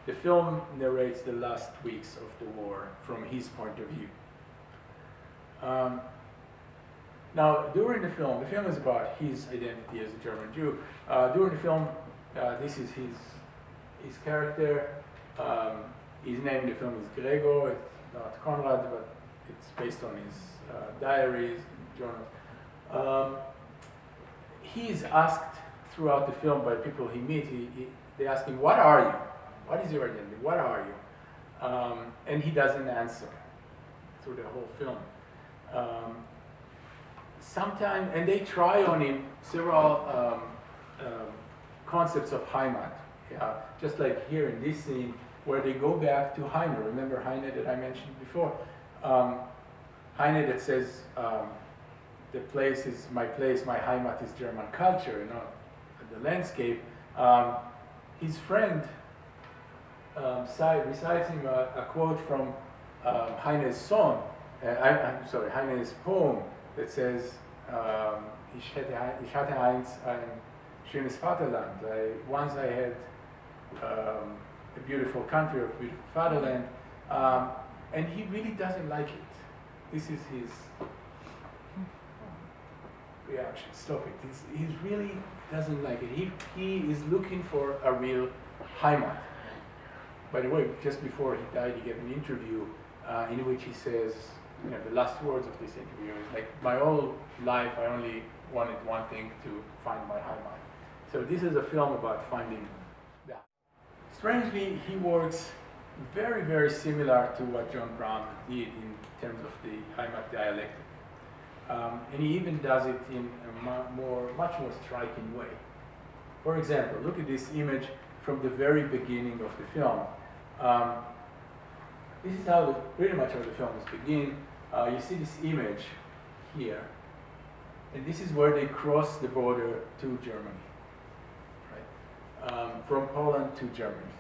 the film narrates the last weeks of the war from his point of view. Now, during the film is about his identity as a German Jew. During the film, this is his character. His name in the film is Gregor. It's not Konrad, but it's based on his diaries and journals. He is asked throughout the film by people he meets. They ask him, "What are you? What is your identity? What are you?" And he doesn't answer through the whole film. Sometimes, and they try on him several concepts of heimat. Yeah, just like here in this scene, where they go back to Heine. Remember Heine that I mentioned before? Heine that says, the place is my place, my heimat is German culture, not the landscape. His friend recites him a quote from Heine's song, Heine's poem that says, Ich hatte einst ein schönes Vaterland. Once I had a beautiful country, a beautiful fatherland, and he really doesn't like it. This is his reaction. Stop it. He really doesn't like it. He is looking for a real heimat. By the way, just before he died, he gave an interview in which he says, the last words of this interview is like, my whole life I only wanted one thing, to find my heimat. So this is a film about finding that. Strangely, he works very, very similar to what John Brown did in terms of the heimat dialectic. And he even does it in a much more striking way. For example, look at this image from the very beginning of the film. This is pretty much how the film is begin. You see this image here, and this is where they cross the border to Germany, right? From Poland to Germany.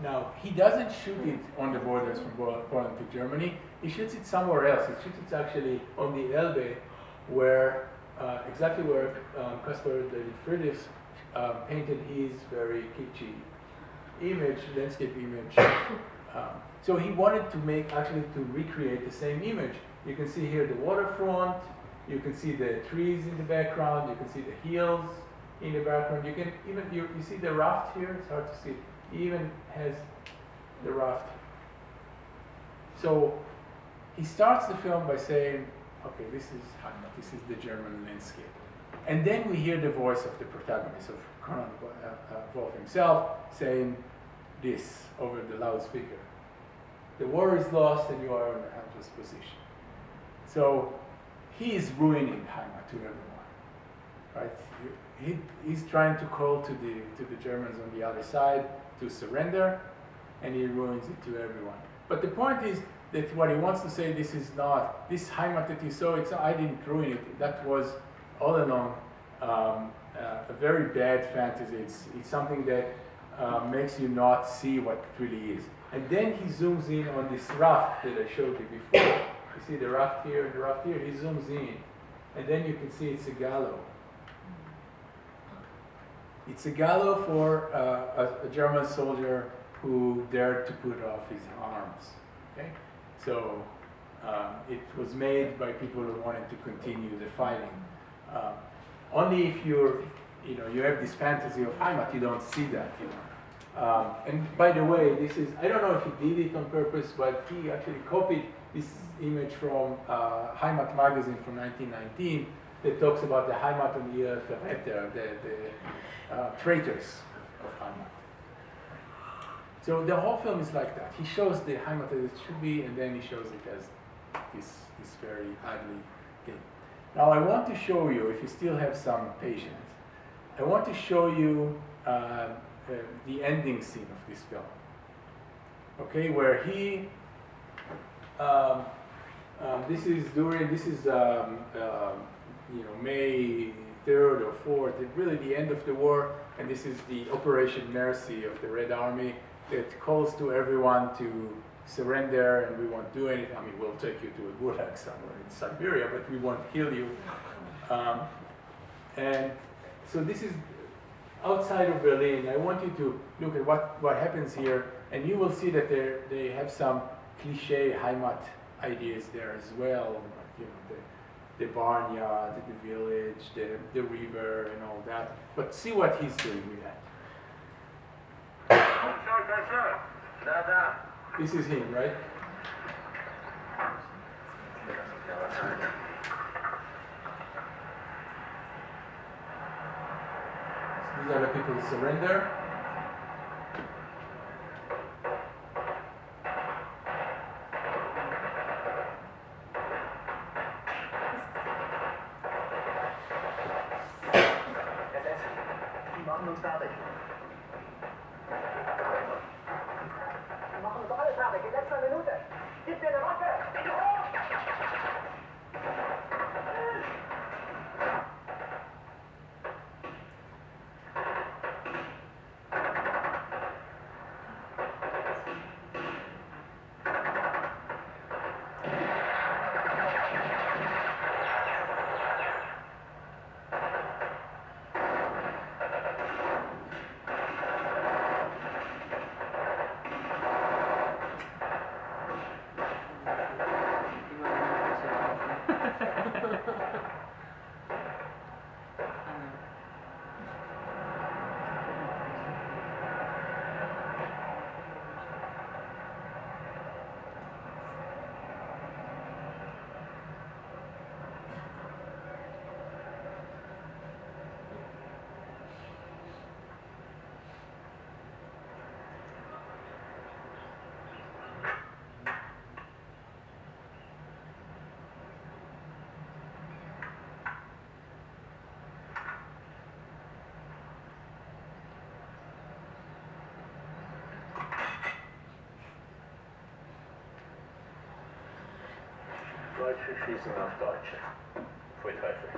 Now, he doesn't shoot it on the borders from Poland to Germany. He shoots it somewhere else. He shoots it actually on the Elbe, where exactly where Caspar David Friedrich painted his very kitschy image, landscape image. So he wanted to recreate the same image. You can see here the waterfront. You can see the trees in the background. You can see the hills in the background. You can even you see the raft here. It's hard to see. He even has the raft. So he starts the film by saying, okay, this is Heimat, this is the German landscape. And then we hear the voice of the protagonist, of Konrad Wolf himself, saying this over the loudspeaker. The war is lost and you are in a helpless position. So he is ruining Heimat to everyone. right? He's trying to call to the Germans on the other side to surrender, and he ruins it to everyone. But the point is that what he wants to say, this is not, this heimat that you saw, I didn't ruin it. That was all along a very bad fantasy. It's something that makes you not see what it really is. And then he zooms in on this raft that I showed you before. You see the raft here, he zooms in. And then you can see it's a gallows. It's a gallows for a German soldier who dared to put off his arms. Okay? So it was made by people who wanted to continue the fighting. Only if you have this fantasy of heimat, you don't see that. And by the way, this is, I don't know if he did it on purpose, but he actually copied this image from Heimat magazine from 1919 that talks about the Heimat und ihre Verräter, the traitors of Heimat. So the whole film is like that. He shows the Heimat as it should be, and then he shows it as this very ugly thing. Now I want to show you, if you still have some patience, I want to show you the ending scene of this film. Okay, where he, this is May 3rd or 4th, really the end of the war, and this is the Operation Mercy of the Red Army that calls to everyone to surrender, and we won't do anything. I mean, we'll take you to a gulag somewhere in Siberia, but we won't kill you. And so this is outside of Berlin. I want you to look at what happens here, and you will see that they have some cliché Heimat ideas there as well. The barnyard, the village, the river, and all that. But see what he's doing with that. This is him, right? These are the people who surrender. Deutsche schießen auf Deutsche. Pfui Teufel.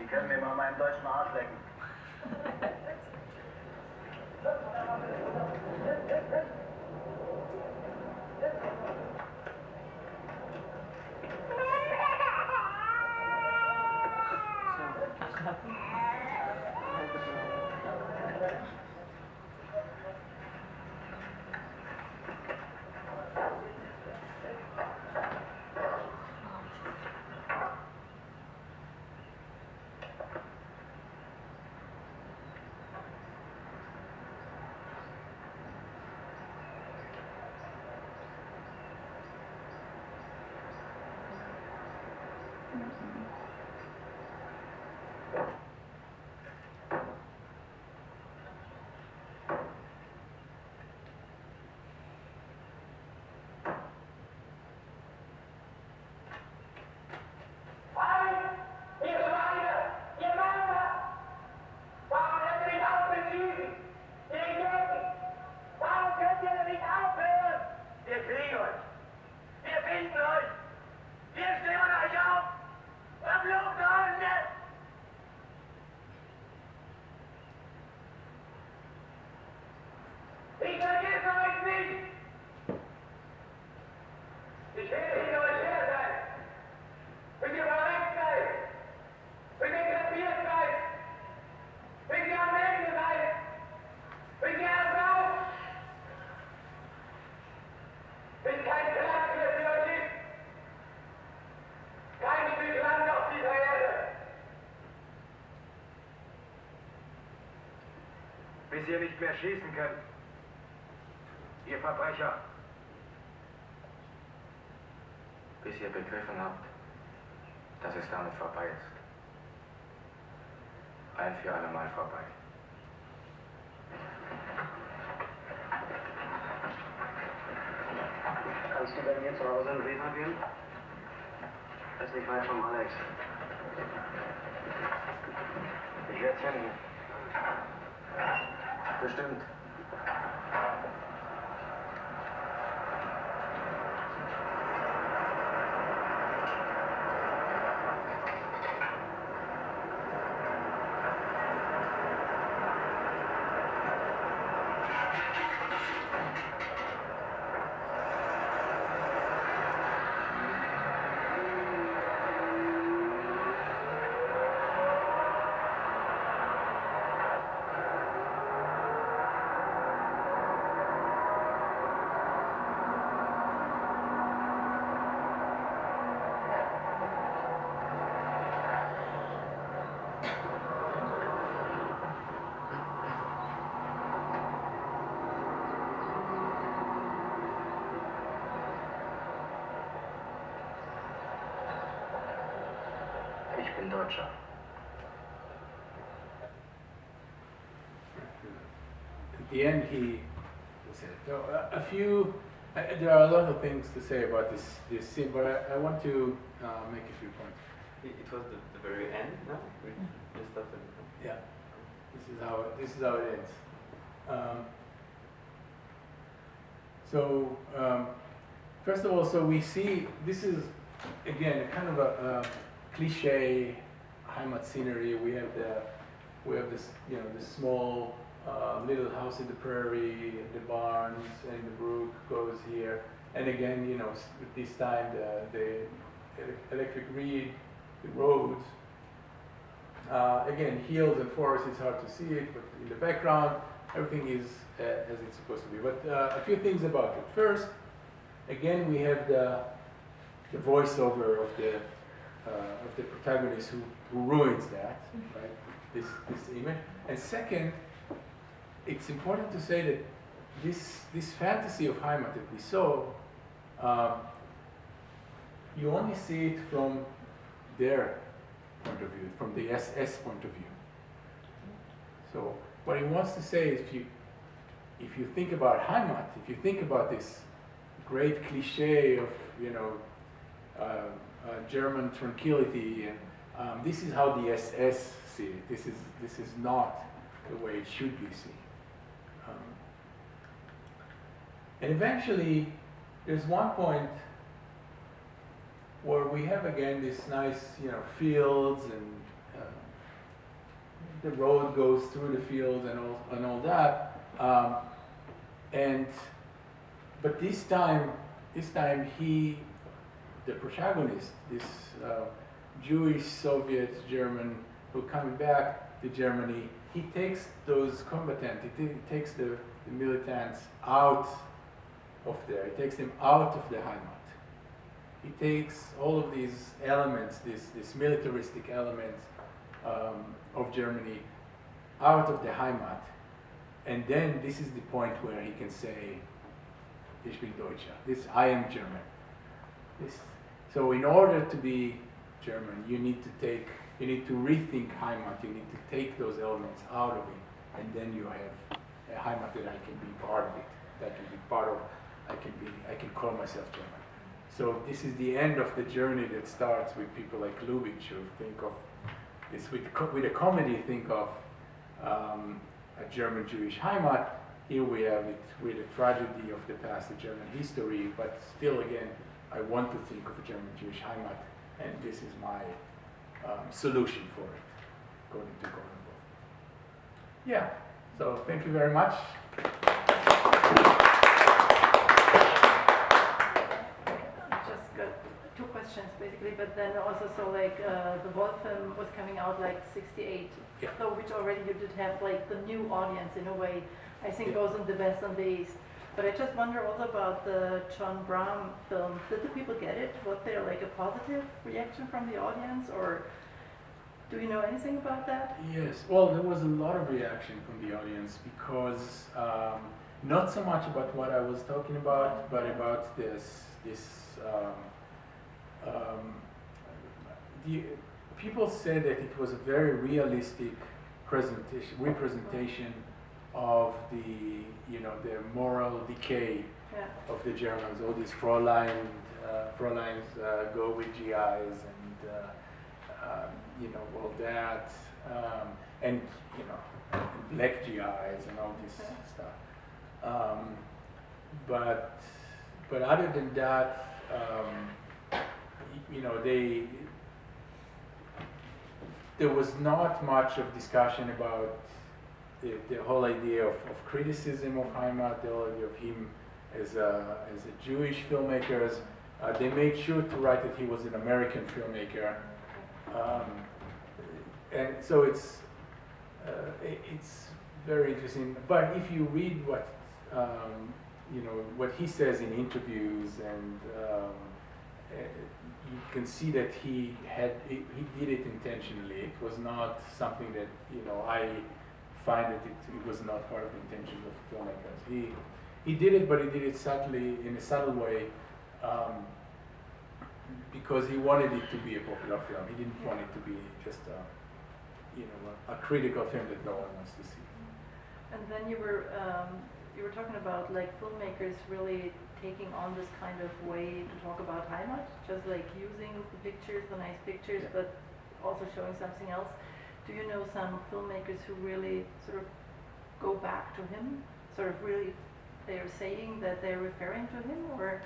Die können mir mal meinen deutschen Arsch lecken. bis ihr nicht mehr schießen könnt. Ihr Verbrecher. Bis ihr begriffen habt, dass es damit vorbei ist. Ein für alle Mal vorbei. Kannst du bei mir zu Hause in Reha gehen? Das ist nicht weit vom Alex. Ich werd's finden. Bestimmt. Ich bin Deutscher. At the end, he said, so, a few. There are a lot of things to say about this scene, but I want to make a few points. It was the very end, no? We started. Yeah, this is how it ends. First of all, so we see this is again kind of a cliche heimat scenery. We have this this small little house in the prairie, the barns, and the brook goes here. And again, this time the electric grid, the roads. Again, hills and forests, it's hard to see it, but in the background, everything is as it's supposed to be. But a few things about it. First, again, we have the voiceover of the protagonist who ruins that, right? This image. And second, it's important to say that this fantasy of heimat that we saw, you only see it from their point of view, from the SS point of view. So what he wants to say is, if you think about heimat, if you think about this great cliche of German tranquility, and this is how the SS see it. This is not the way it should be seen. And eventually, there's one point where we have again this nice, fields, and the road goes through the fields and all that. But this time the protagonist, this Jewish Soviet German who coming back to Germany, he takes those combatants, he takes the militants out of there. He takes them out of the heimat. He takes all of these elements, these militaristic elements of Germany out of the heimat. And then this is the point where he can say, Ich bin Deutscher. I am German. So in order to be German, you need to rethink heimat. You need to take those elements out of it, and then you have a heimat that I can be part of it. That can be part of. I can call myself German. So this is the end of the journey that starts with people like Lubitsch, who think of this with a comedy. Think of a German Jewish heimat. Here we have it with a tragedy of the past, the German history. But still, again, I want to think of a German Jewish heimat, and this is my solution for it, according to Gordon Wolf. Yeah. So thank you very much. Just got two questions basically, but then also the Wolf film was coming out like 68, Yeah. so which already you did have like the new audience in a way. I think goes in the West and the East. But I just wonder also about the John Brown film. Did the people get it? Was there like a positive reaction from the audience, or Do you know anything about that? Yes, well, there was a lot of reaction from the audience because not so much about what I was talking about, but about the people said that it was a very realistic representation of the moral decay Yeah. of the Germans. All these Fräuleins go with GIs and all that, and black GIs and all this stuff. But other than that, there was not much of discussion about the whole idea of criticism of Heimat, the whole idea of him as a Jewish filmmaker. They made sure to write that he was an American filmmaker, and so it's very interesting. But if you read what he says in interviews, and you can see that he did it intentionally. It was not something that I find that it was not part of the intention of the filmmakers. He did it, but he did it subtly, in a subtle way, because he wanted it to be a popular film. He didn't want it to be just a critical film that no one wants to see. And then you were talking about like filmmakers really taking on this kind of way to talk about Heimat, just like using the pictures, the nice pictures, Yeah. but also showing something else. Do you know some filmmakers who really sort of go back to him? Sort of really, they're saying that they're referring to him, or?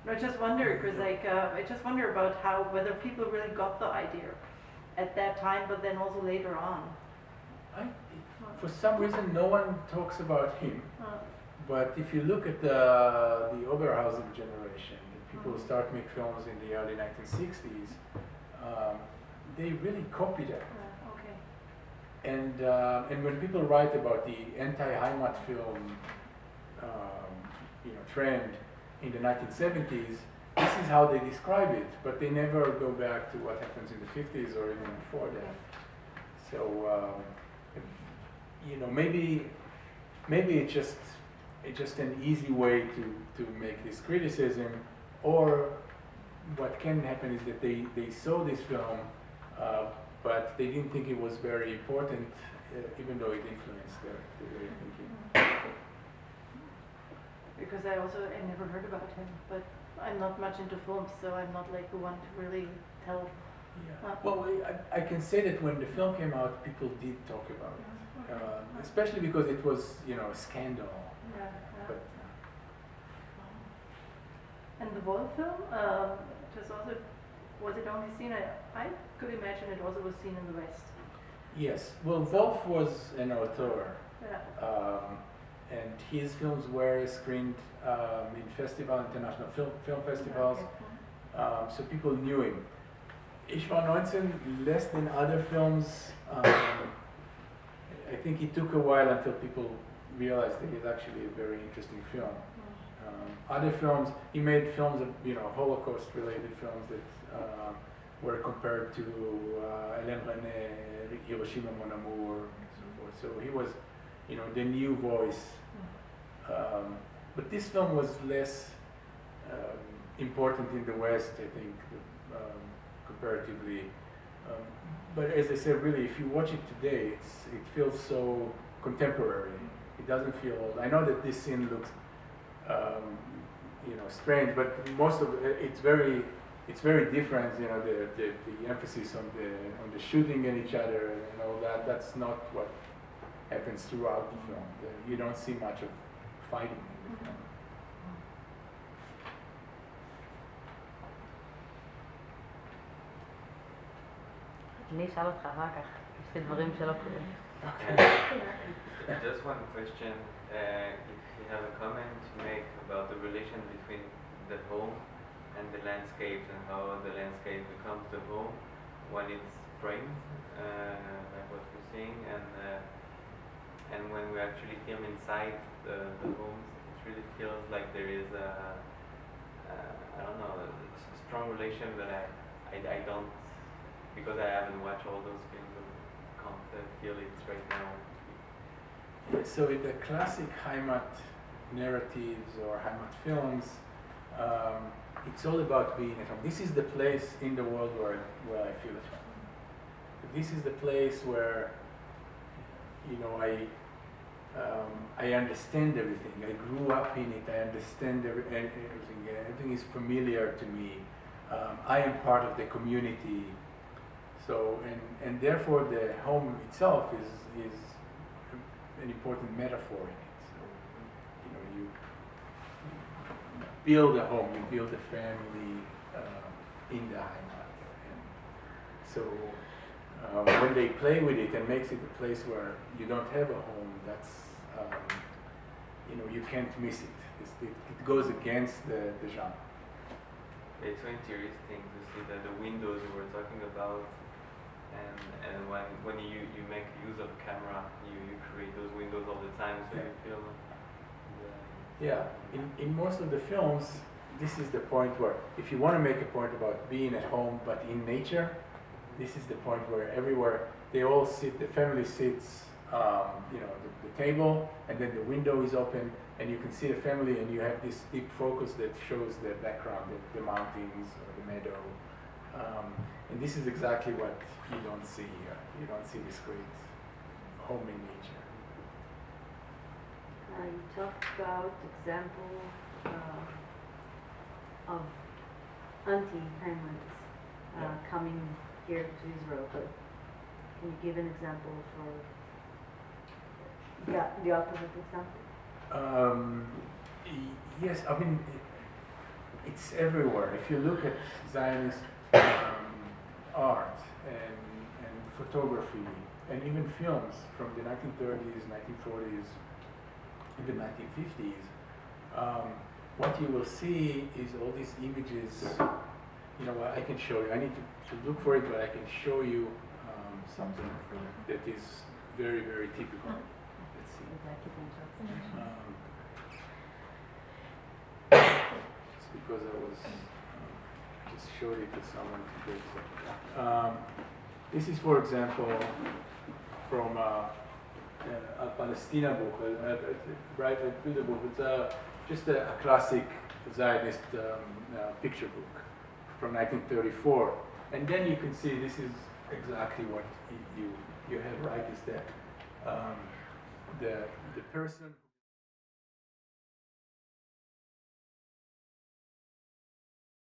I just wonder, because I just wonder about whether people really got the idea at that time, but then also later on. For some reason, no one talks about him. But if you look at the Oberhausen generation, the people who start make films in the early 1960s, they really copied it. Okay. And when people write about the anti-Heimat film, trend in the 1970s, this is how they describe it, but they never go back to what happens in the 50s or even before that. So, maybe it's just an easy way to make this criticism, or what can happen is that they saw this film, but they didn't think it was very important, even though it influenced their way of thinking. Because I never heard about him, but I'm not much into films, so I'm not like the one to really tell. Yeah. Well, I can say that when the film came out, people did talk about it, especially because it was, a scandal. Yeah. But, And the Wolf film, was it only seen? I could imagine it also was seen in the West. yes. Well, Wolf was an author, Yeah. and his films were screened in international film festivals, Okay. so people knew him. Ich war 19, less than other films. I think it took a while until people realized that it's actually a very interesting film. Other films, he made films of Holocaust-related films that were compared to Hélène René, Hiroshima Mon Amour, and so forth. So he was, the new voice. But this film was less important in the West, I think, comparatively. But as I said, really, if you watch it today, it feels so contemporary. It doesn't feel old. I know that this scene looks, strange, but most of it's very different. The emphasis on the shooting at each other and all that. That's not what happens throughout the film. You don't see much of fighting in the film. אני אשאל אותך אחר כך, יש לי דברים שלא קורים. Just one question. If you have a comment to make about the relation between the home and the landscape, and how the landscape becomes the home when it's framed, like what we're seeing, and when we actually film inside the homes, it really feels like there is a strong relation that I don't because I haven't watched all those films, I can't feel it right now. So in the classic heimat narratives or heimat films, it's all about being at home. This is the place in the world where I feel at home. This is the place where, you know, I understand everything. I grew up in it. I understand everything. Everything is familiar to me. I am part of the community. So, and therefore the home itself is an important metaphor in it. So, you know, you build a home, you build a family in the heimat. And so when they play with it and makes it a place where you don't have a home, that's, you know, you can't miss it. It goes against the genre. It's so interesting to see that the windows we were talking about, and when you make use of camera, you create those windows all the time, so you feel. Yeah, in most of the films, this is the point where, if you want to make a point about being at home but in nature, this is the point where everywhere they all sit, the family sits, you know, the table, and then the window is open, and you can see the family, and you have this deep focus that shows the background, the mountains or the meadow. And this is exactly what you don't see here. You don't see this great home in nature. You talked about example of anti-Heimans coming here to Israel, but can you give an example for the opposite example? Yes, I mean, it's everywhere. If you look at Zionist art and photography and even films from the 1930s, 1940s, even 1950s, what you will see is all these images. You know, I can show you. I need to look for it, but I can show you something that is very, very typical. Let's see. It's because I just showed it to someone to show it. This is, for example, from a Palestina book, right through the book. It's just a classic Zionist picture book from 1934. And then you can see this is exactly what you have, right? Is that the person